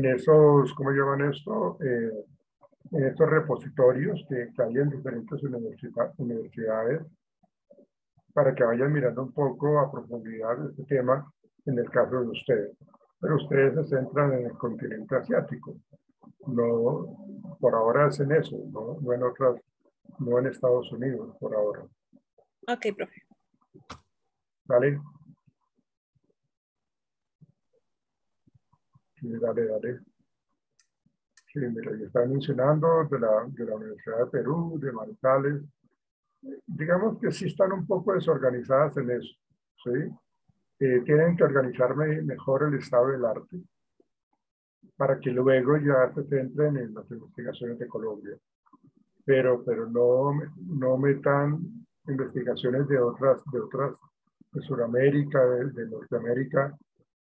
esos, ¿cómo llaman esto? En estos repositorios que hay en diferentes universidades, para que vayan mirando un poco a profundidad este tema en el caso de ustedes. Pero ustedes se centran en el continente asiático. No, por ahora es en eso, no en otras, no en Estados Unidos, por ahora. Ok, profe. ¿Vale? Sí, dale. Sí, mira, yo estaba mencionando de la Universidad de Perú, de Manizales. Digamos que sí están un poco desorganizadas en eso, ¿sí? Tienen que organizarme mejor el estado del arte para que luego ya se centren en las investigaciones de Colombia. Pero no metan investigaciones de otras de Sudamérica, de Norteamérica,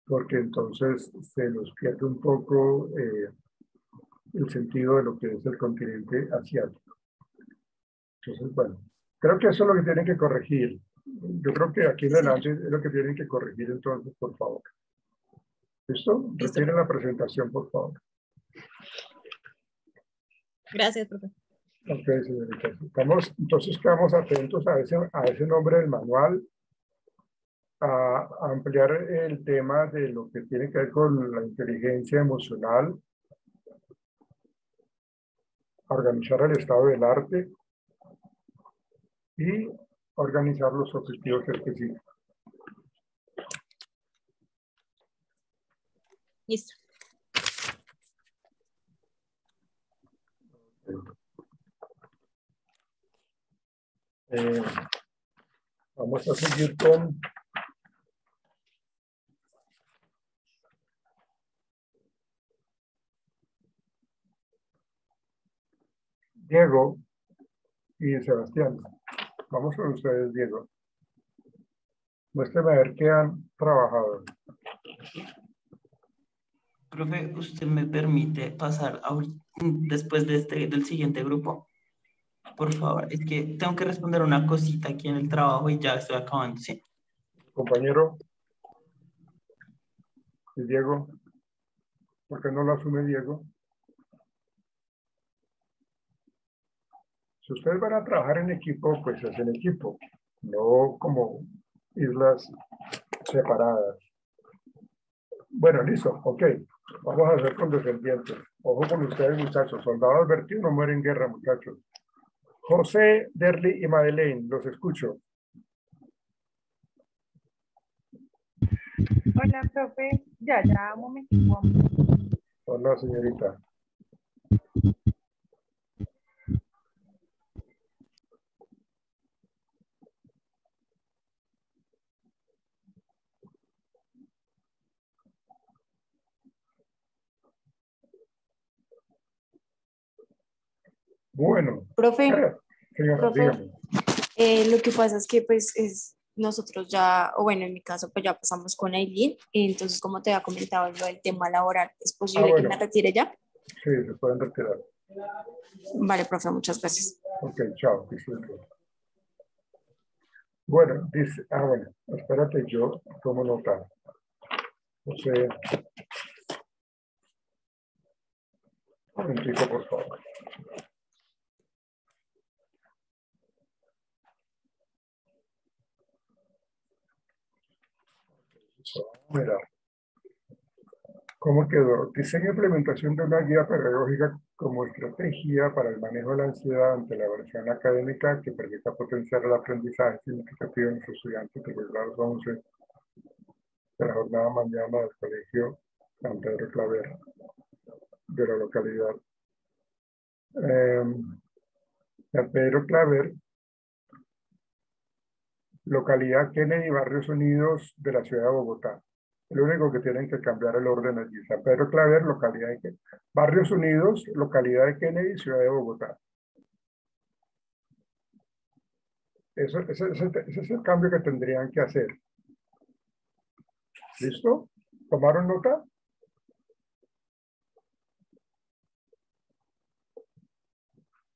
porque entonces se nos pierde un poco el sentido de lo que es el continente asiático. Entonces, bueno, creo que eso es lo que tienen que corregir. Yo creo que aquí en adelante es lo que tienen que corregir entonces, por favor. ¿Listo? Retiren la presentación, por favor. Gracias, profe. Ok, señorita. Entonces quedamos atentos a ese nombre del manual, a ampliar el tema de lo que tiene que ver con la inteligencia emocional, a organizar el estado del arte y organizar los objetivos específicos. Listo. Vamos a seguir con Diego y Sebastián. Vamos con ustedes, Diego. Muéstrame a ver qué han trabajado. Profe, ¿usted me permite pasar después del siguiente grupo? Por favor, es que tengo que responder una cosita aquí en el trabajo y ya estoy acabando, ¿sí? Compañero. ¿Y Diego? ¿Por qué no lo asume Diego? Si ustedes van a trabajar en equipo, pues es en equipo, no como islas separadas. Bueno, listo, ok. Vamos a hacer condescendientes. Ojo con ustedes, muchachos. Soldado advertido no muere en guerra, muchachos. José, Derly y Madeleine, los escucho. Hola, profe. Ya, un momentito. No Hola, señorita. Bueno, Profe, señora, profe, dígame. lo que pasa es que pues nosotros ya, o bueno, en mi caso pues ya pasamos con Aileen, entonces como te había comentado lo del tema laboral, ¿es posible que Bueno. me retire ya? Sí, se pueden retirar. Vale, profe, muchas gracias. Ok, chao. Disfrute. Bueno, dice, bueno, espérate, yo tomo nota. José, un momentico, por favor. Mira, ¿cómo quedó? Diseño e implementación de una guía pedagógica como estrategia para el manejo de la ansiedad ante la evaluación académica que permita potenciar el aprendizaje significativo en los estudiantes de los grados 11 de la jornada mañana del colegio San Pedro Claver de la localidad. San Pedro Claver, localidad Kennedy, Barrios Unidos de la ciudad de Bogotá. Lo único que tienen que cambiar el orden allí. San Pedro Claver, localidad de Kennedy. Barrios Unidos, localidad de Kennedy, ciudad de Bogotá. Ese es el cambio que tendrían que hacer. ¿Listo? ¿Tomaron nota?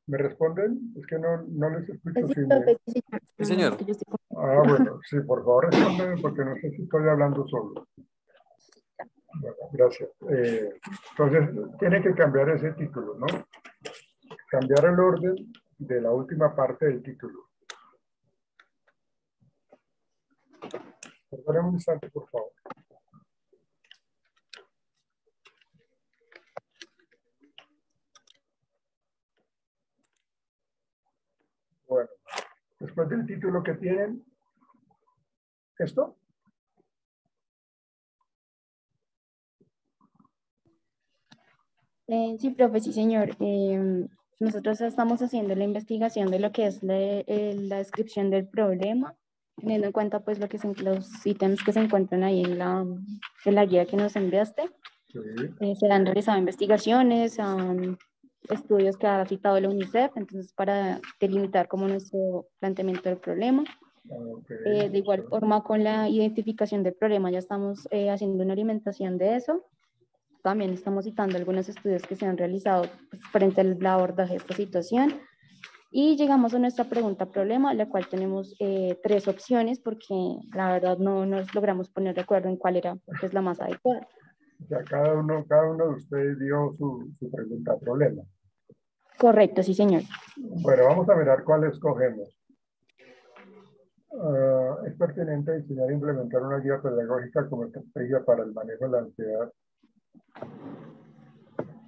¿Me responden? Es que no les escucho. Sí, Si profe, sí, señor. Sí, señor. Es que yo estoy con- bueno, sí, por favor respondan porque no sé si estoy hablando solo. Bueno, gracias. Entonces, tiene que cambiar ese título, ¿no? Cambiar el orden de la última parte del título. Perdóname un instante, por favor. Bueno, después del título que tienen, ¿esto? Sí, profe, sí, señor. Nosotros estamos haciendo la investigación de lo que es la descripción del problema, teniendo en cuenta pues los ítems que se encuentran ahí en la guía que nos enviaste. Sí. Se han realizado investigaciones, estudios que ha citado la UNICEF, entonces para delimitar como nuestro planteamiento del problema. Okay, De igual forma, con la identificación del problema ya estamos haciendo una alimentación de eso. También estamos citando algunos estudios que se han realizado pues, frente al abordaje de esta situación. Y llegamos a nuestra pregunta problema, la cual tenemos 3 opciones porque la verdad no nos logramos poner de acuerdo en cuál era pues, la más adecuada. O sea, cada uno de ustedes dio su pregunta problema. Correcto, sí, señor. Bueno, vamos a mirar cuál escogemos. Es pertinente diseñar e implementar una guía pedagógica como estrategia para el manejo de la ansiedad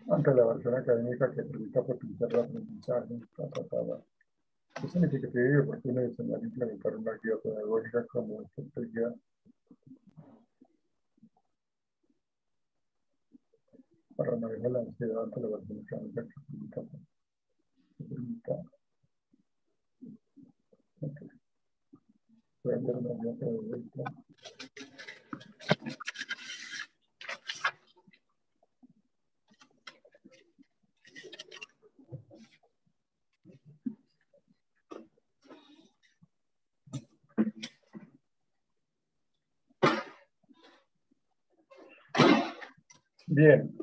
ante la evaluación académica que permita potenciar el aprendizaje. Es significativo y oportuno diseñar e implementar una guía pedagógica como estrategia para el manejo de la ansiedad ante la evaluación académica que permita una guía pedagógica. Bien.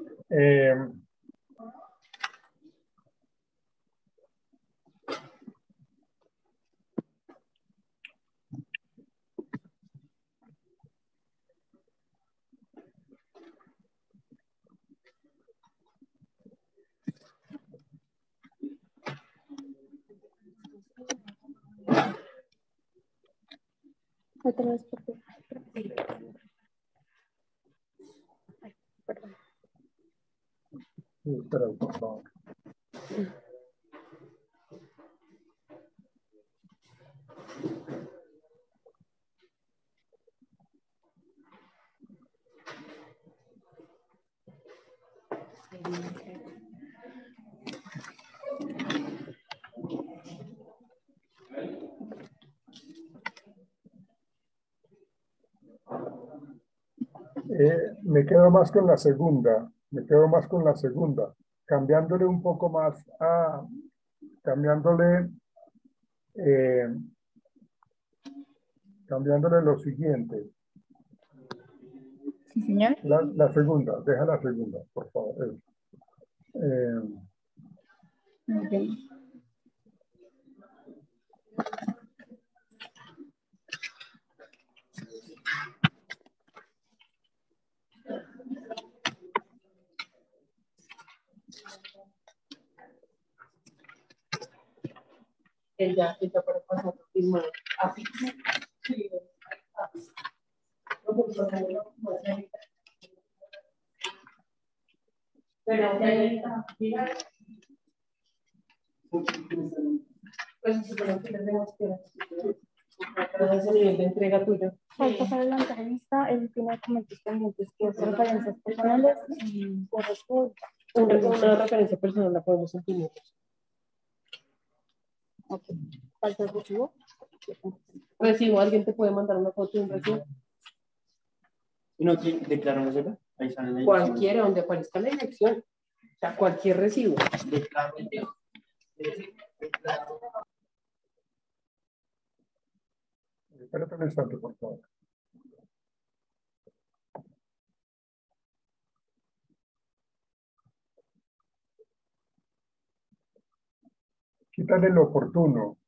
Otra vez, por favor. Ay, perdón. Sí, espera, por favor. Me quedo más con la segunda, me quedo más con la segunda, cambiándole un poco más a, cambiándole, eh, cambiándole lo siguiente. Sí, señor. La segunda, deja la segunda, por favor. Ok. Ella para pasar firmar así. Pero pues supongo que tenemos que para ese nivel de entrega tuyo. Falta para la entrevista, él tiene documentos pendientes que son referencias personales y corresponde. Una referencia personal la podemos imprimir. Ok. Falta el recibo. Recibo, alguien te puede mandar una foto de un recibo. ¿Y no te declaran eso? Ahí sale la Cualquiera, donde aparezca la dirección. O sea, cualquier recibo. Espérate un instante, por favor. Quítale lo oportuno.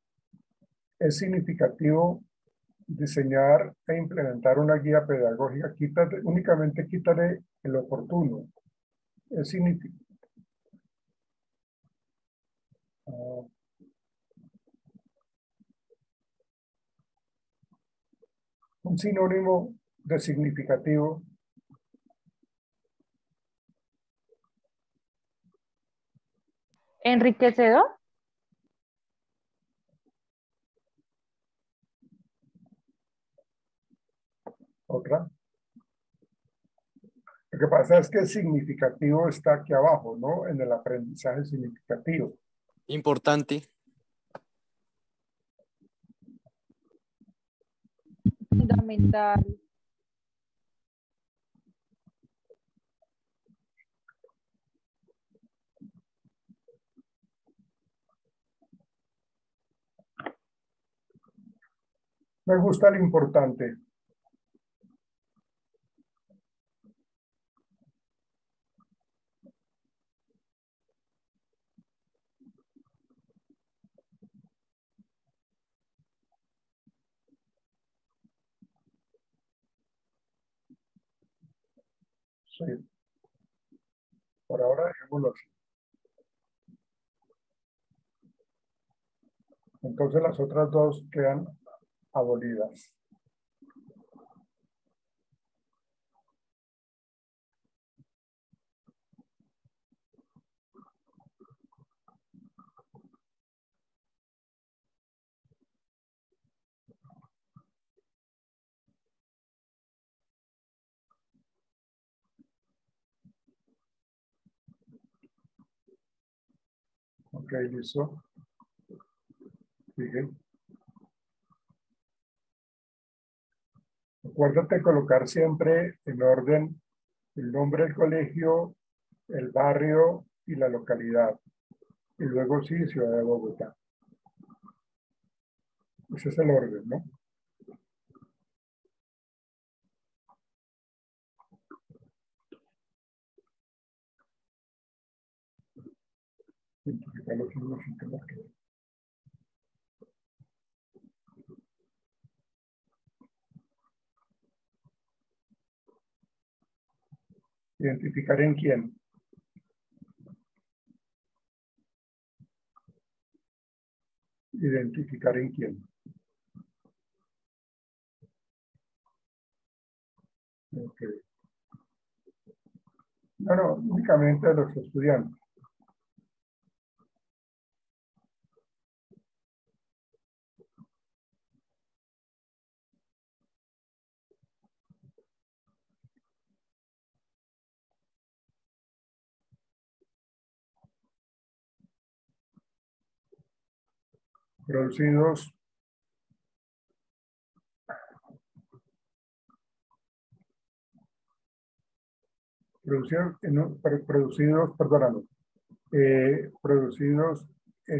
Es significativo diseñar e implementar una guía pedagógica. Únicamente quítale el oportuno. Es significativo. Un sinónimo de significativo. Enriquecedor. Otra. Lo que pasa es que el significativo está aquí abajo, ¿no? En el aprendizaje significativo. Importante. Fundamental. Me gusta lo importante. Sí. Por ahora dejémoslo así. Entonces las otras dos quedan abolidas. Ok, listo. Sigue. Acuérdate colocar siempre en orden el nombre del colegio, el barrio y la localidad. Y luego sí, Ciudad de Bogotá. Ese es el orden, ¿no? Identificar los signos y temas que... Identificar en quién. Identificar en quién. Ok. No, únicamente a los estudiantes. producidos producidos en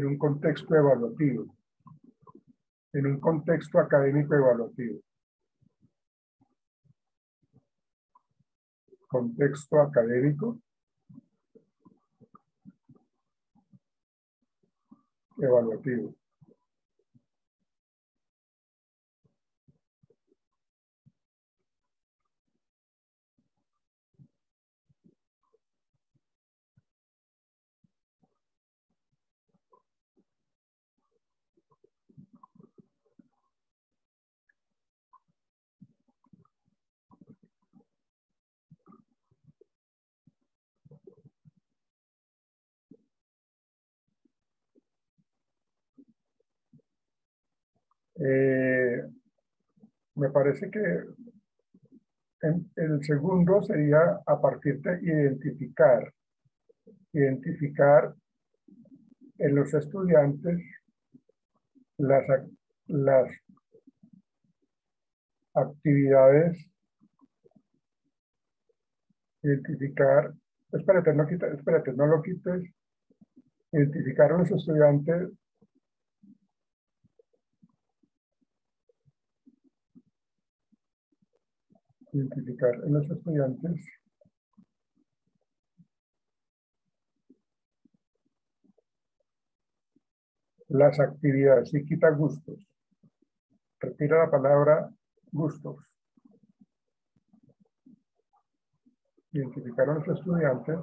un contexto evaluativo, en un contexto académico evaluativo. Contexto académico evaluativo. Me parece que el segundo sería a partir de identificar en los estudiantes las actividades, identificar, espérate, no lo quites, identificar a los estudiantes las actividades y quita gustos. Retira la palabra gustos. Identificar a los estudiantes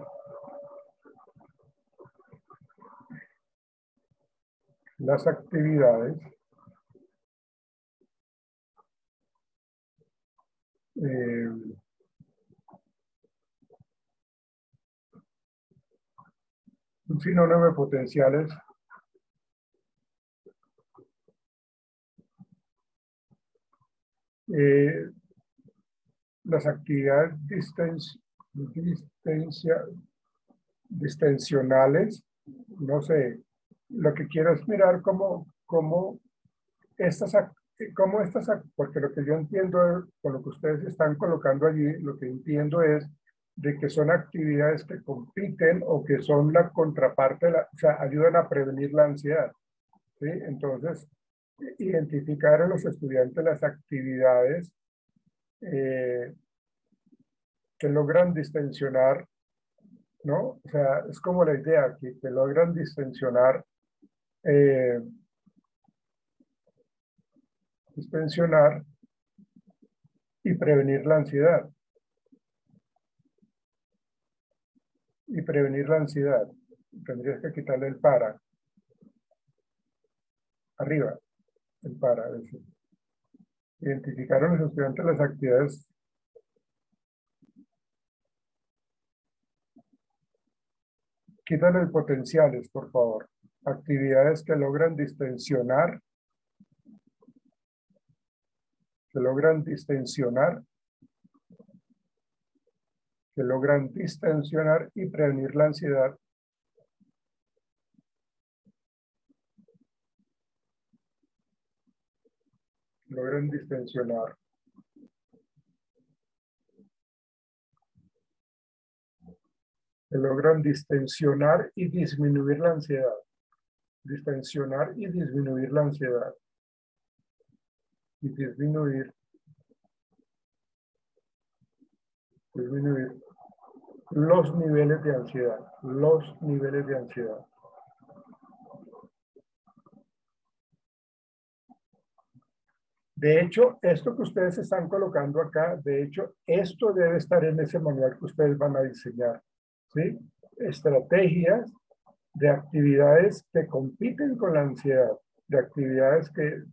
las actividades un sinónimo de potenciales las actividades distensionales, no sé, lo que quiero es mirar cómo porque lo que yo entiendo con lo que ustedes están colocando allí, lo que entiendo es de que son actividades que compiten o que son la contraparte, o sea, ayudan a prevenir la ansiedad, ¿sí? Entonces, identificar a los estudiantes las actividades que logran distensionar, ¿no? O sea, es como la idea que logran distensionar y prevenir la ansiedad. Y prevenir la ansiedad. Tendrías que quitarle el para. Arriba, el para. Ese. Identificaron los estudiantes las actividades quítale el potenciales, por favor. Actividades que logran distensionar. Que logran distensionar y prevenir la ansiedad. Logran distensionar. Que logran distensionar y disminuir la ansiedad. Distensionar y disminuir la ansiedad. Y disminuir los niveles de ansiedad. Los niveles de ansiedad. De hecho, esto que ustedes están colocando acá, de hecho, esto debe estar en ese manual que ustedes van a diseñar, ¿sí? Estrategias de actividades que compiten con la ansiedad, de actividades que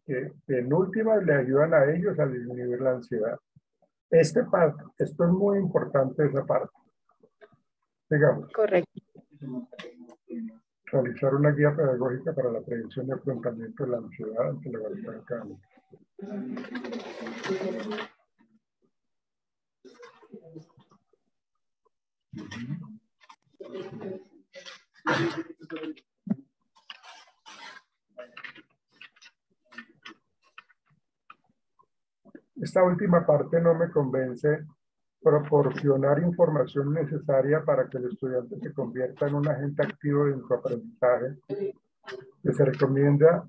en última le ayudan a ellos a disminuir la ansiedad. Esto es muy importante, esa parte. Digamos. Correcto. Realizar una guía pedagógica para la prevención y afrontamiento de la ansiedad ante la evaluación académica. esa última parte no me convence, proporcionar información necesaria para que el estudiante se convierta en un agente activo en su aprendizaje, que se recomienda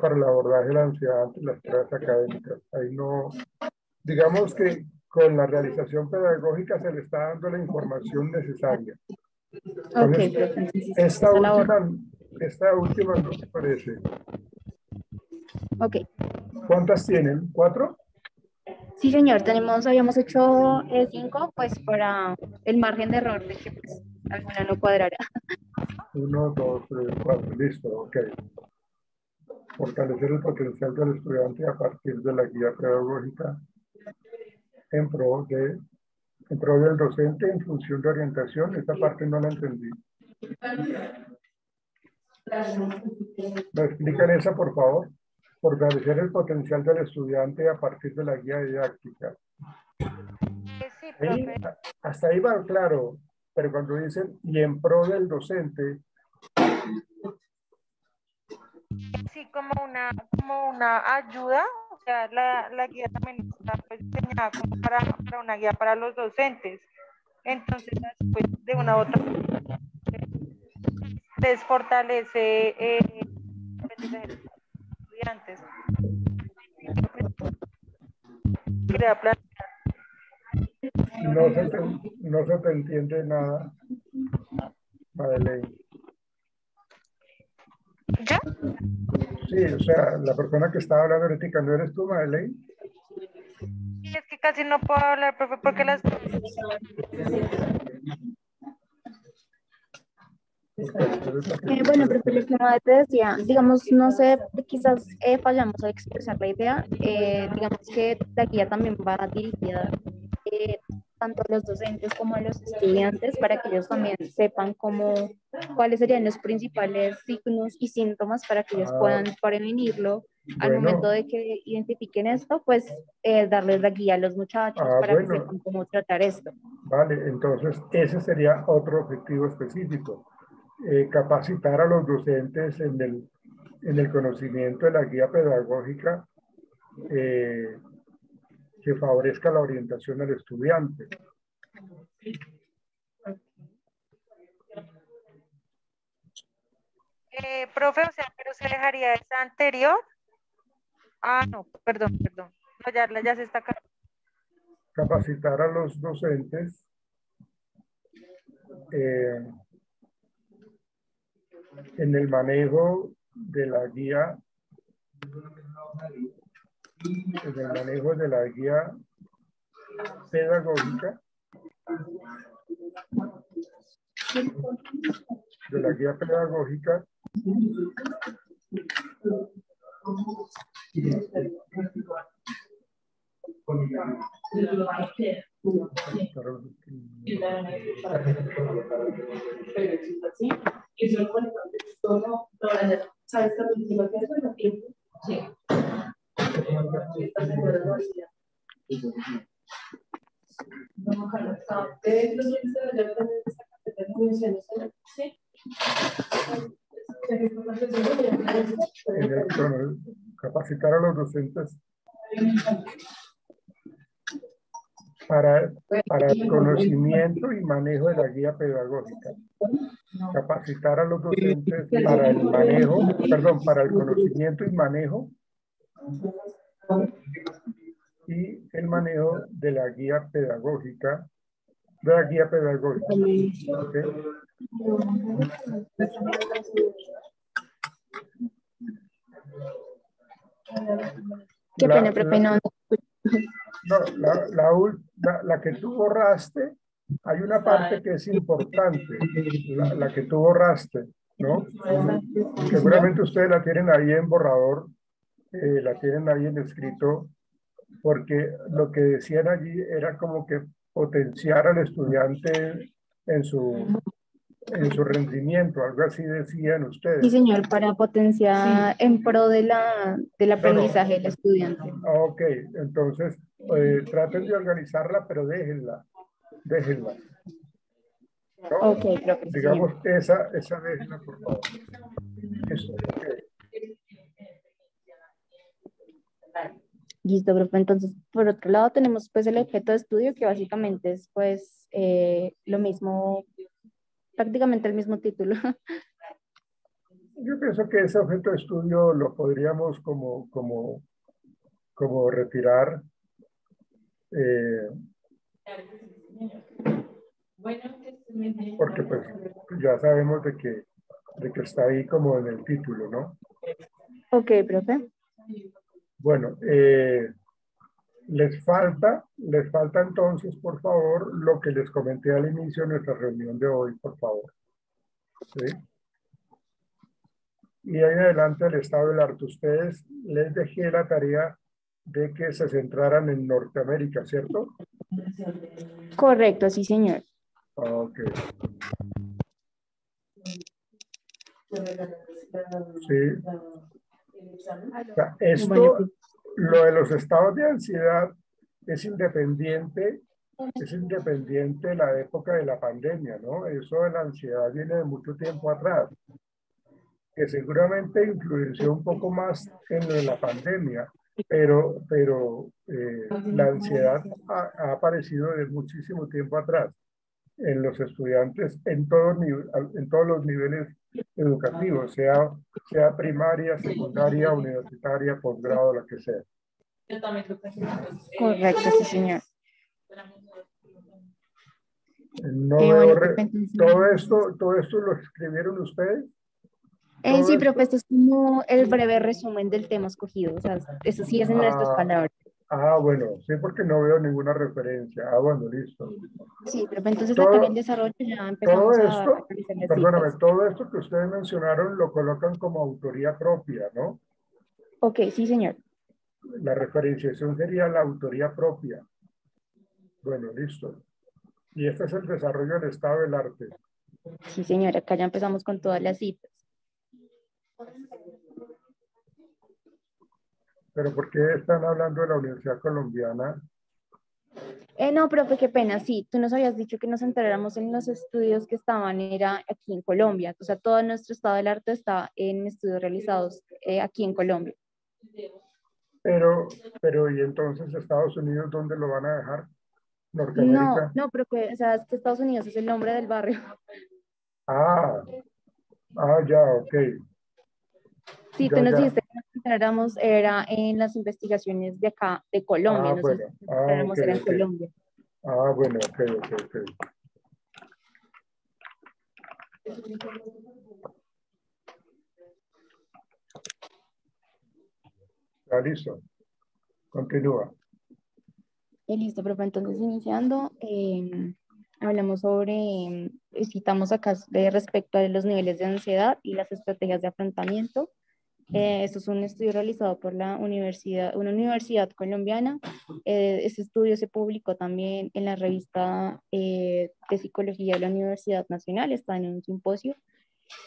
para el abordaje de la ansiedad ante las pruebas académicas. Ahí no, digamos que con la realización pedagógica se le está dando la información necesaria. Entonces, esta última no me parece. Ok. ¿Cuántas tienen? ¿4? Sí, señor, habíamos hecho 5, pues para el margen de error de que pues, alguna no cuadrará. 1, 2, 3, 4, listo, ok. Fortalecer el potencial del estudiante a partir de la guía pedagógica en pro del docente en función de orientación. Esta parte no la entendí. ¿Me explican esa, por favor? Fortalecer el potencial del estudiante a partir de la guía didáctica. Sí, Ahí, profe. hasta ahí va claro, pero cuando dicen y en pro del docente. Sí, como una ayuda, o sea, la guía también está pues, diseñada como para una guía para los docentes. Entonces, pues, de una u otra manera, les fortalece el aprendizaje de los estudiantes. Quería plantear. No se te entiende nada, Madeleine. ¿Ya? Sí, o sea, la persona que estaba hablando ahorita, ¿no eres tú, Madeleine? Sí, es que casi no puedo hablar, profe, porque las... Bueno, pero lo que Made te decía, digamos, no sé, quizás fallamos a expresar la idea, digamos que la guía también va dirigida tanto a los docentes como a los estudiantes para que ellos también sepan cuáles serían los principales signos y síntomas para que ellos puedan prevenirlo al momento de que identifiquen esto, pues darles la guía a los muchachos para que sepan cómo tratar esto. Vale, entonces ese sería otro objetivo específico. Capacitar a los docentes en el conocimiento de la guía pedagógica que favorezca la orientación del estudiante. Profe, o sea, pero se dejaría esa anterior. Ah, no, perdón. No, ya se está acabando. Capacitar a los docentes en el manejo de la guía pedagógica capacitar a los docentes para el conocimiento y manejo de la guía pedagógica. Capacitar a los docentes para el conocimiento y manejo de la guía pedagógica. ¿Okay? Qué pena, profe, no. No, la que tú borraste, hay una parte que es importante, la que tú borraste, ¿no? Seguramente ustedes la tienen ahí en borrador, la tienen ahí en escrito, porque lo que decían allí era como que potenciar al estudiante en su rendimiento, algo así decían ustedes. Sí, señor, para potenciar en pro del aprendizaje del estudiante. Ok, entonces traten de organizarla, pero déjenla. ¿No? Ok, profe. Digamos, esa déjenla, por favor. Eso, okay. Listo, profe. Entonces, por otro lado, tenemos pues el objeto de estudio que básicamente es pues lo mismo, prácticamente el mismo título. Yo pienso que ese objeto de estudio lo podríamos como retirar. eh, Porque pues ya sabemos de que está ahí como en el título, ¿no? Ok, profe. Bueno, les falta entonces, por favor, lo que les comenté al inicio de nuestra reunión de hoy, por favor. ¿Sí? Y ahí en adelante el estado del arte. Ustedes les dejé la tarea de que se centraran en Norteamérica, ¿cierto? Correcto, sí, señor. Ok. Sí. O sea, Bueno, esto, lo de los estados de ansiedad es independiente de la época de la pandemia, ¿no? Eso de la ansiedad viene de mucho tiempo atrás, que seguramente influenció un poco más en lo de la pandemia, pero la ansiedad ha aparecido de muchísimo tiempo atrás en los estudiantes en todos los niveles educativos, sea primaria, secundaria, universitaria, posgrado, lo que sea. correcto, sí, señor. No Bueno, veo profe, entonces, todo esto lo escribieron ustedes. sí, profe, esto es como el breve resumen del tema escogido. O sea, eso sí es en nuestras palabras. Bueno, sí, porque no veo ninguna referencia. Bueno, listo. Sí, profe, entonces acá en el desarrollo ya empezamos a realizar las Perdóname, citas. todo esto que ustedes mencionaron lo colocan como autoría propia, ¿no? Ok, sí, señor. La referenciación sería la autoría propia. Bueno, listo. Y este es el desarrollo del estado del arte. Sí, señor, acá ya empezamos con todas las citas. ¿Pero por qué están hablando de la Universidad Colombiana? No, profe, qué pena, sí, tú nos habías dicho que nos enteráramos en los estudios que estaban, era aquí en Colombia, o sea, todo nuestro estado del arte está en estudios realizados aquí en Colombia. Pero ¿y entonces Estados Unidos dónde lo van a dejar? No, ¿Norteamérica? no, profe, o sea, es que Estados Unidos es el nombre del barrio. Ya, ok. Sí, tú nos dijiste que nos enteráramos, era en las investigaciones de acá, de Colombia, no sé si Bueno. nos enteráramos, era en Colombia. Bueno, ok. Ya, listo. Continúa. Listo, profe, entonces iniciando, hablamos sobre, citamos acá respecto a los niveles de ansiedad y las estrategias de afrontamiento. Esto es un estudio realizado por una universidad colombiana. Este estudio se publicó también en la revista de psicología de la Universidad Nacional, está en un simposio.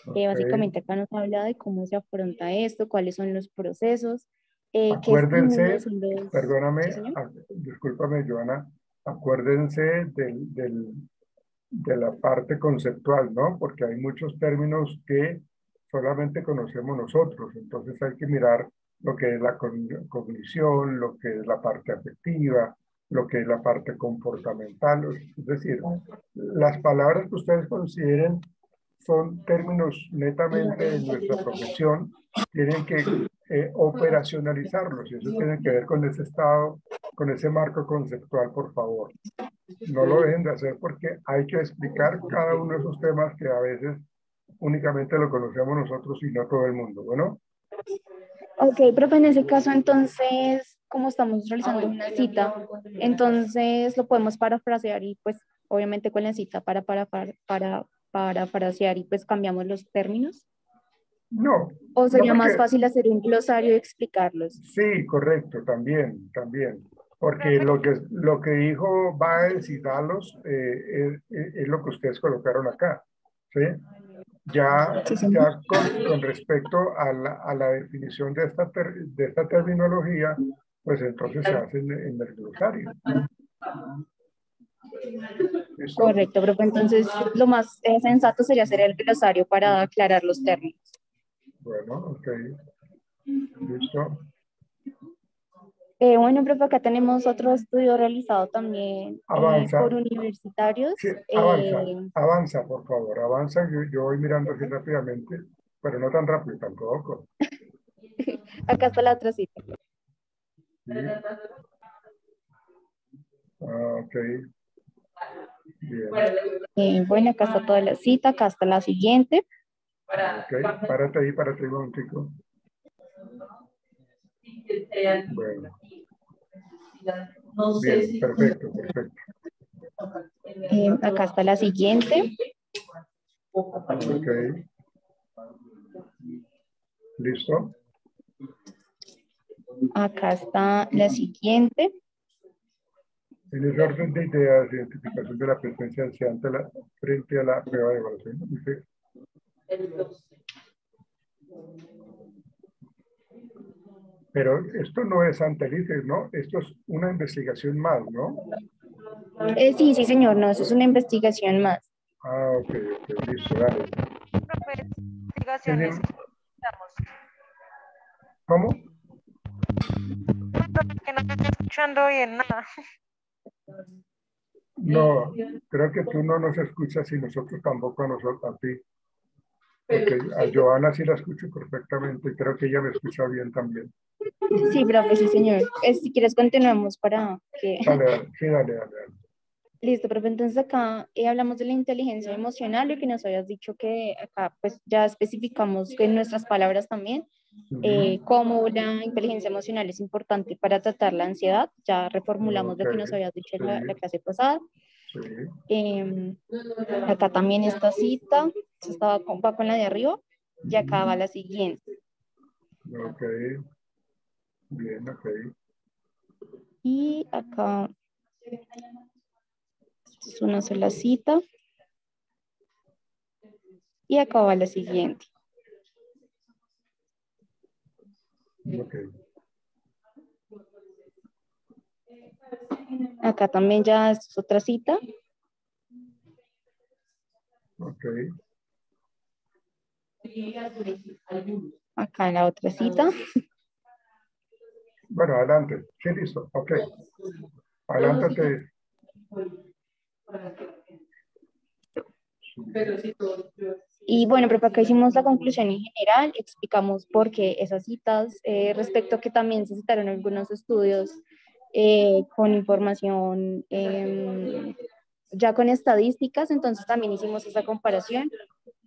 Básicamente acá nos habla de cómo se afronta esto, cuáles son los procesos, qué Acuérdense, estímulos son los... perdóname, ¿Sí, señor? discúlpame, Joana, acuérdense de la parte conceptual, ¿no? Porque hay muchos términos que solamente conocemos nosotros, entonces hay que mirar lo que es la cognición, lo que es la parte afectiva, lo que es la parte comportamental, es decir, las palabras que ustedes consideren son términos netamente de nuestra profesión, tienen que operacionalizarlos y eso tiene que ver con ese estado, con ese marco conceptual, por favor. No lo dejen de hacer porque hay que explicar cada uno de esos temas que a veces únicamente lo conocemos nosotros y no todo el mundo. Bueno. Ok, profe, en ese caso entonces, como estamos realizando una cita, entonces lo podemos parafrasear y pues obviamente con la cita para parafrasear y pues cambiamos los términos. No. ¿O sería No más porque, fácil hacer un glosario y explicarlos? sí, correcto, también. Porque lo que dijo Baez y Dalos es lo que ustedes colocaron acá. ¿Sí? Ya con respecto a la definición de esta terminología, pues entonces se hace en el glosario. ¿Listo? Correcto, profe. Entonces, lo más sensato sería hacer el glosario para aclarar los términos. Bueno, ok. Listo. Bueno, profe, acá tenemos otro estudio realizado también Avanza. por universitarios. Sí, avanza, por favor, avanza. Yo voy mirando así rápidamente, pero no tan rápido tampoco. Acá está la otra cita. Sí. Ok. Bien. Bueno, acá está toda la cita, acá está la siguiente. Ok, párate ahí un momentico. Bueno. Bien, perfecto. Acá está la siguiente. Ok. ¿Listo? Acá está la siguiente. En ese orden de ideas, identificación de la presencia ansiante frente a la prueba de evaluación. Dice, pero esto no es antelices, ¿no? Esto es una investigación más, ¿no? Sí, señor, no, eso es una investigación más. Ah, ok, listo, dale. Investigaciones. ¿Cómo? Que no te estoy escuchando bien nada. No, creo que tú no nos escuchas y nosotros tampoco a ti. Porque a Joana sí la escucho perfectamente y creo que ella me escucha bien también. Sí, profe, sí, señor. Si quieres continuamos para que... Dale. Listo, profe. Entonces acá hablamos de la inteligencia emocional y que nos habías dicho que acá pues ya especificamos en nuestras palabras también cómo la inteligencia emocional es importante para tratar la ansiedad. Ya reformulamos lo que nos habías dicho en la clase pasada. Sí. Acá también esta cita, va con la de arriba y acá va la siguiente. Ok. Bien, ok. Y acá es una sola cita. Y acá va la siguiente. Ok. Acá también ya es otra cita. Ok. Acá la otra cita. Bueno, adelante. Sí, listo. Ok. Adelántate. Y bueno, pero acá hicimos la conclusión en general, explicamos por qué esas citas, respecto a que también se citaron algunos estudios con información ya con estadísticas, entonces también hicimos esa comparación,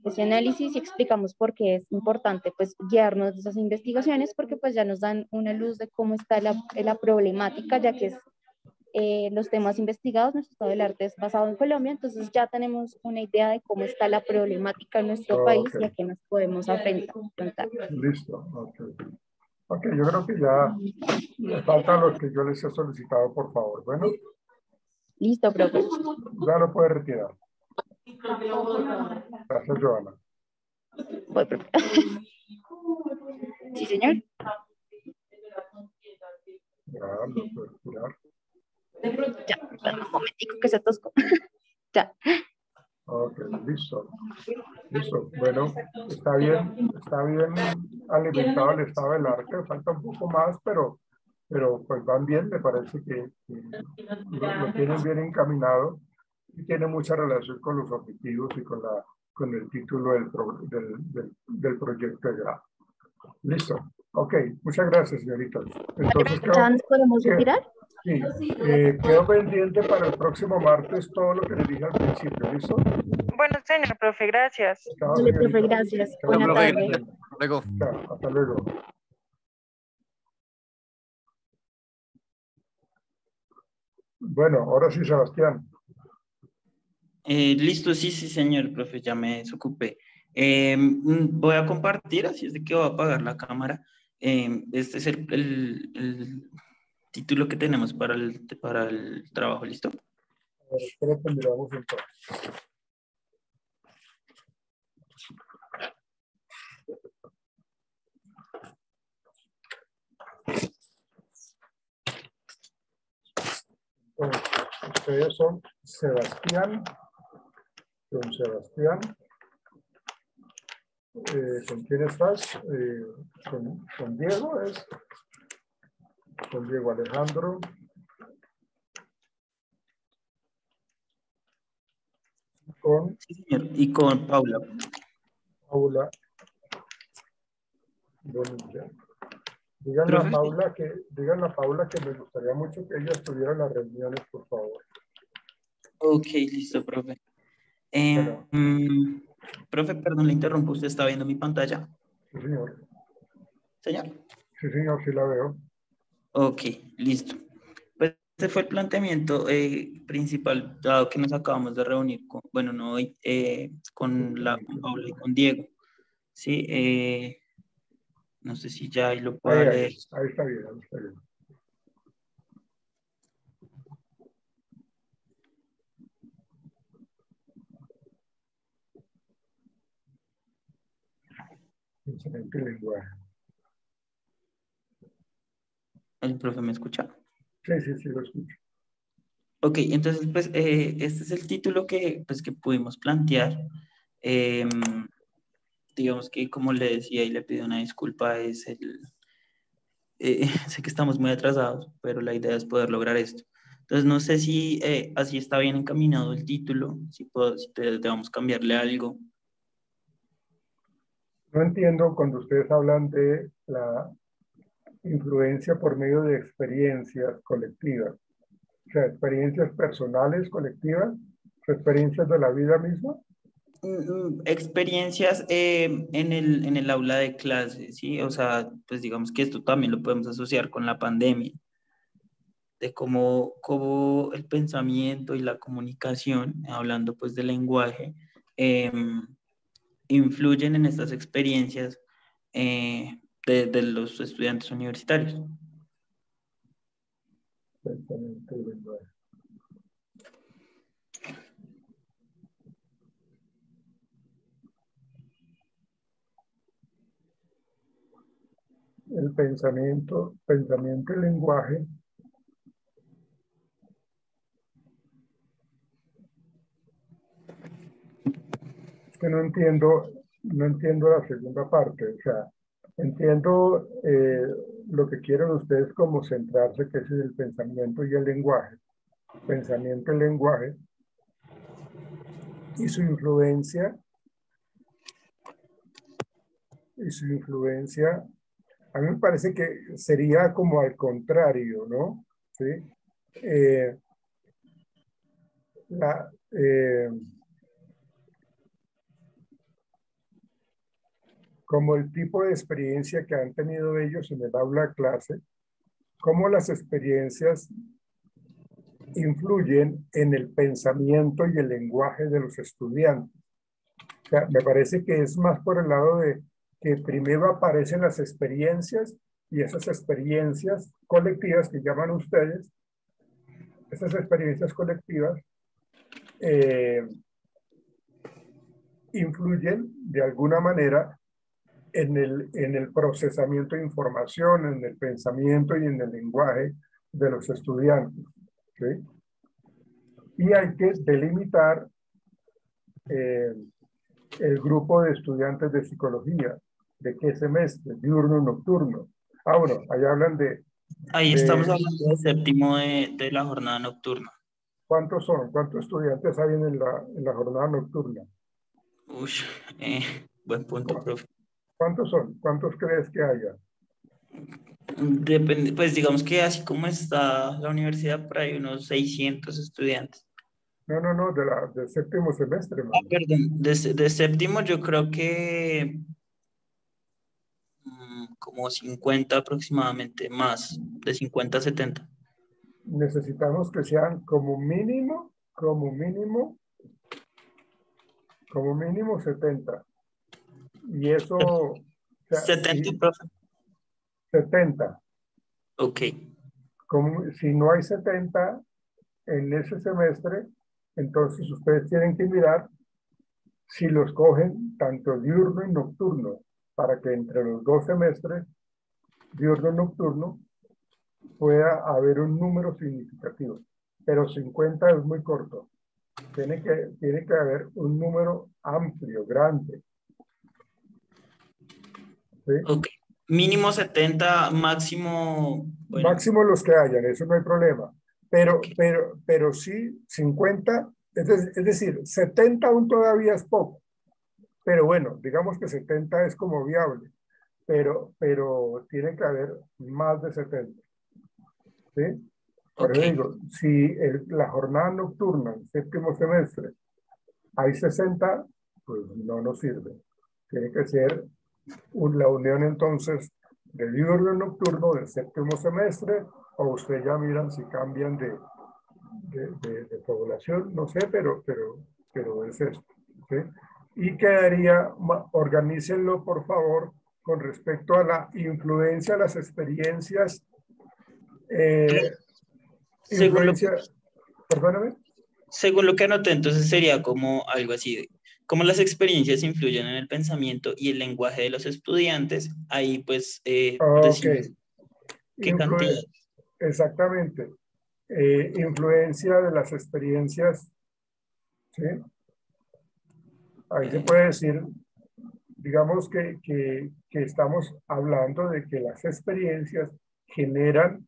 ese análisis y explicamos por qué es importante pues guiarnos de esas investigaciones porque pues ya nos dan una luz de cómo está la problemática, ya que es los temas investigados, nuestro estado del arte es basado en Colombia, entonces ya tenemos una idea de cómo está la problemática en nuestro país y a qué nos podemos enfrentar. Listo. Ok, yo creo que ya me faltan los que yo les he solicitado, por favor. Bueno. Listo, profe. Ya lo puede retirar. Gracias, Joana. Voy, profe. Sí, señor. Ya, lo puede retirar. Ya, un momentico que se tosco. Ya. Ok, listo. Bueno, está bien alimentado el estado del arte, falta un poco más, pero pues van bien, me parece que lo tienen bien encaminado y tiene mucha relación con los objetivos y con el título del proyecto de grado. Listo. Ok, muchas gracias, señorita. Entonces, ¿Ya nos podemos retirar? Sí, quedo pendiente para el próximo martes todo lo que le dije al principio, ¿listo? Bueno, señor profe, gracias. Chao, Dale, profe, gracias. Buena tarde. Luego. Chao, hasta luego. Bueno, ahora sí, Sebastián. Listo, sí, señor, profe, ya me desocupé. Voy a compartir, así es de que voy a apagar la cámara. Este es el título que tenemos para el trabajo, ¿listo? Espero que miramos entonces. Ustedes son Sebastián, don Sebastián. ¿Con quién estás? ¿Con Diego? con Diego Alejandro, con Sí, señor. Y con Paula. Paula Bonilla. Díganle Profe. a Paula que me gustaría mucho que ella estuviera en las reuniones, por favor. Ok, listo, profe. Bueno. Profe, perdón, le interrumpo. ¿Usted está viendo mi pantalla? Sí, señor. Señor. Sí, señor, sí la veo. Ok, listo. Pues ese fue el planteamiento principal, dado que nos acabamos de reunir con, bueno, no hoy, con Paula y con Diego. Sí, no sé si ya ahí lo pueda leer. Ahí está bien, ahí está bien. Pensamiento y lenguaje. ¿El profe me escucha? Sí, lo escucho. Ok, entonces, pues, este es el título que, pues, que pudimos plantear. Digamos que, como le decía y le pido una disculpa, sé que estamos muy atrasados, pero la idea es poder lograr esto. Entonces, no sé si así está bien encaminado el título, si debemos cambiarle algo. No entiendo cuando ustedes hablan de la influencia por medio de experiencias colectivas. O sea, experiencias personales colectivas, experiencias de la vida misma. Experiencias en el aula de clase, ¿sí? O sea, pues digamos que esto también lo podemos asociar con la pandemia, de cómo el pensamiento y la comunicación, hablando pues del lenguaje, influyen en estas experiencias de los estudiantes universitarios. Pensamiento y lenguaje. El pensamiento y lenguaje es que no entiendo la segunda parte. O sea, entiendo lo que quieren ustedes como centrarse, que es el pensamiento y el lenguaje. Pensamiento y lenguaje y su influencia a mí me parece que sería como al contrario, ¿no? ¿Sí? Como el tipo de experiencia que han tenido ellos en el aula de clase, cómo las experiencias influyen en el pensamiento y el lenguaje de los estudiantes. O sea, me parece que es más por el lado de que primero aparecen las experiencias y esas experiencias colectivas que llaman ustedes, esas experiencias colectivas influyen de alguna manera en el procesamiento de información, en el pensamiento y en el lenguaje de los estudiantes. ¿Sí? Y hay que delimitar el grupo de estudiantes de psicología. ¿De qué semestre? Diurno, nocturno. Bueno, ahí hablan de... Ahí estamos hablando del séptimo de la jornada nocturna. ¿Cuántos son? ¿Cuántos estudiantes hay en la jornada nocturna? Uy, buen punto, profe. ¿Cuántos son? ¿Cuántos crees que haya? Depende, pues digamos que así como está la universidad, por ahí unos 600 estudiantes. No, del séptimo semestre, man. Perdón, de séptimo yo creo que como 50 aproximadamente, más, de 50 a 70. Necesitamos que sean como mínimo 70. Y eso, o sea, 70, profe. 70. Ok. Si no hay 70 en ese semestre, entonces ustedes tienen que mirar si los cogen tanto diurno y nocturno, para que entre los dos semestres, diurno y nocturno, pueda haber un número significativo. Pero 50 es muy corto. Tiene que haber un número amplio, grande. ¿Sí? Ok, Mínimo 70, máximo, bueno, Máximo los que hayan, eso no hay problema. Pero, ok, pero sí, 50, es decir, 70 aún todavía es poco. Pero bueno, digamos que 70 es como viable. Pero tiene que haber más de 70. ¿Sí? Por ok, eso digo, si la jornada nocturna, el séptimo semestre, hay 60, pues no nos sirve. Tiene que ser la unión entonces del diurno nocturno del séptimo semestre, o usted ya miran si cambian de población, no sé, pero es esto. ¿Sí? Y quedaría, organícenlo por favor con respecto a la influencia, las experiencias, claro. Según lo influencia, perdóname. Según lo que anoté, entonces sería como algo así de cómo las experiencias influyen en el pensamiento y el lenguaje de los estudiantes. Ahí pues Ok, decimos qué cantidad. exactamente. Influencia de las experiencias, ¿sí? Ahí se eh, puede decir, digamos que estamos hablando de que las experiencias generan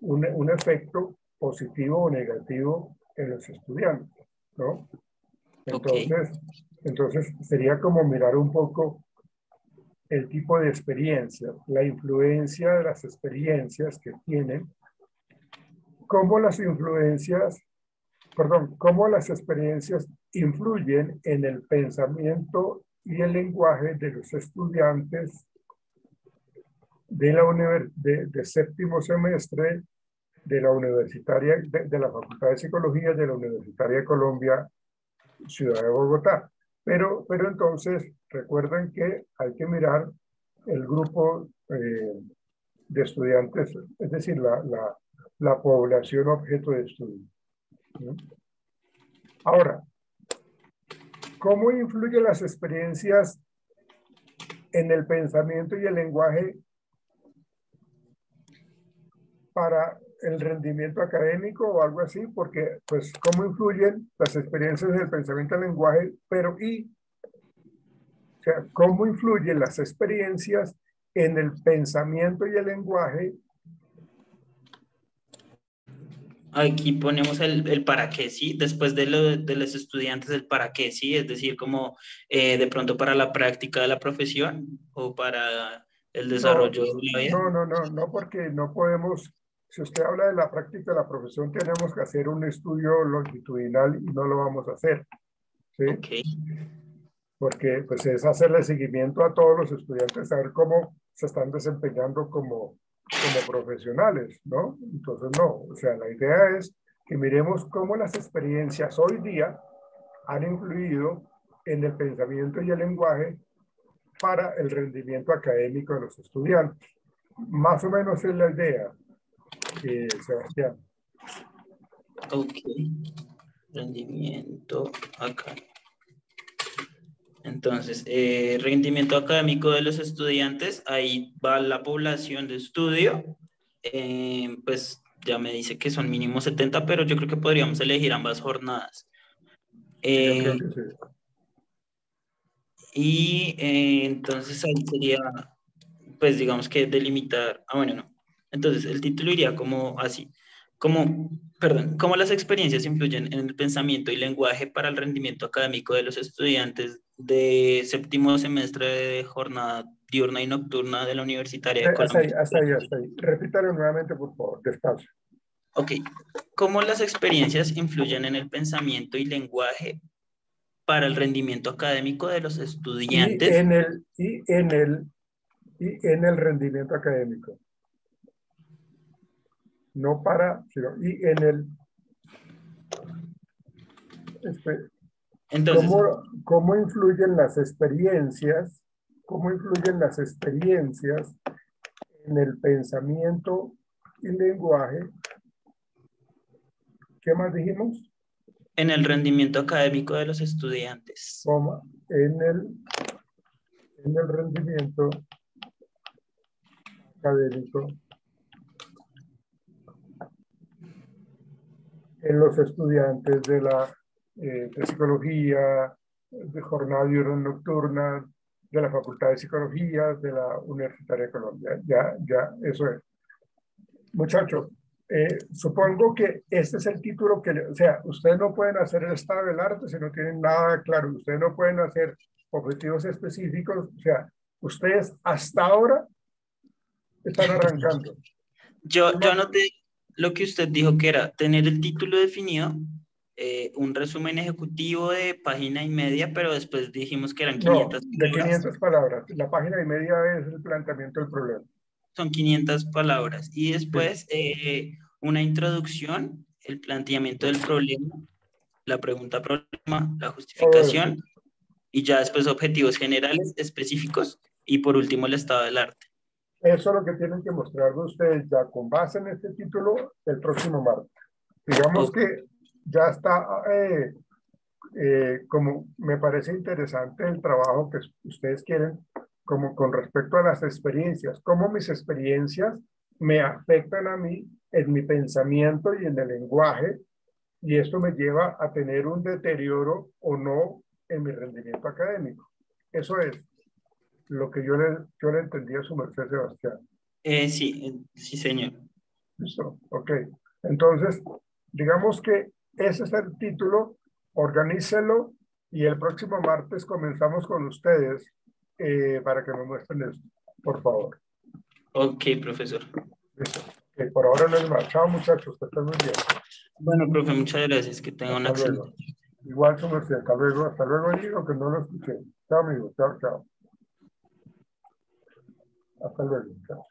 un efecto positivo o negativo en los estudiantes, ¿no? ok, Entonces sería como mirar un poco el tipo de experiencia, la influencia de las experiencias que tienen, cómo las influencias, perdón, cómo las experiencias influyen en el pensamiento y el lenguaje de los estudiantes de de séptimo semestre de la universitaria, de la Facultad de Psicología de la Universitaria de Colombia, Ciudad de Bogotá. Pero entonces recuerden que hay que mirar el grupo de estudiantes, es decir, la población objeto de estudio. ¿No? Ahora, ¿cómo influyen las experiencias en el pensamiento y el lenguaje para el rendimiento académico o algo así? Porque, pues, ¿cómo influyen las experiencias en el pensamiento y el lenguaje? O sea, ¿cómo influyen las experiencias en el pensamiento y el lenguaje? aquí ponemos el para qué, sí, después de los estudiantes el para qué, sí, es decir, como de pronto para la práctica de la profesión o para el No, desarrollo de la vida. no, porque no podemos, si usted habla de la práctica de la profesión, tenemos que hacer un estudio longitudinal y no lo vamos a hacer, ¿sí? Ok, Porque pues es hacerle seguimiento a todos los estudiantes, saber cómo se están desempeñando como profesionales, ¿no? Entonces, no, o sea, la idea es que miremos cómo las experiencias hoy día han influido en el pensamiento y el lenguaje para el rendimiento académico de los estudiantes. Más o menos es la idea, Sebastián. ok, rendimiento acá. Entonces, rendimiento académico de los estudiantes, ahí va la población de estudio, pues ya me dice que son mínimo 70, pero yo creo que podríamos elegir ambas jornadas. Sí, yo creo Eh, que sí. y entonces ahí sería, pues digamos que delimitar, bueno, no. Entonces, el título iría como así, perdón, cómo las experiencias influyen en el pensamiento y lenguaje para el rendimiento académico de los estudiantes de séptimo semestre de jornada diurna y nocturna de la Universitaria de Hasta Colombia. ahí, hasta ahí, hasta ahí. Repítalo nuevamente, por favor, despacio. Ok, cómo las experiencias influyen en el pensamiento y lenguaje para el rendimiento académico de los Y estudiantes. en el, y en el, y en el rendimiento académico. No para, sino y en el, Entonces, ¿cómo influyen las experiencias? ¿Cómo influyen las experiencias en el pensamiento y lenguaje? ¿Qué más dijimos? en el rendimiento académico de los estudiantes. Coma, en el rendimiento académico en los estudiantes de psicología, de jornada diurna nocturna, de la Facultad de Psicología de la Universitaria de Colombia. Ya, eso es. Muchachos, supongo que este es el título que, o sea, ustedes no pueden hacer el estado del arte si no tienen nada claro, ustedes no pueden hacer objetivos específicos, o sea, ustedes hasta ahora están arrancando. Yo anoté lo que usted dijo que era tener el título definido, un resumen ejecutivo de página y media, pero después dijimos que eran 500 no, de 500 palabras. La página y media es el planteamiento del problema. Son 500 palabras. Y después una introducción, el planteamiento del problema, la pregunta problema, la justificación, y ya después objetivos generales, específicos, y por último el estado del arte. Eso es lo que tienen que mostrarnos ustedes ya con base en este título el próximo martes. Digamos que ya está, como me parece interesante el trabajo que ustedes quieren, como con respecto a las experiencias, cómo mis experiencias me afectan a mí en mi pensamiento y en el lenguaje, y esto me lleva a tener un deterioro o no en mi rendimiento académico. Eso es lo que yo le entendí a su merced, Sebastián. Sí, señor. Listo, ok. Entonces, digamos que ese es el título, organícelo y el próximo martes comenzamos con ustedes para que me muestren esto, por favor. Ok, profesor. Listo. Okay, por ahora no es más. Chao, muchachos, que estén muy bien. Bueno, profe, muchas gracias. Que tengan una excelente. Igual su merced. Hasta luego, Diego, que no lo escuché. Chao, amigo. Chao, chao. Hasta luego. Chao.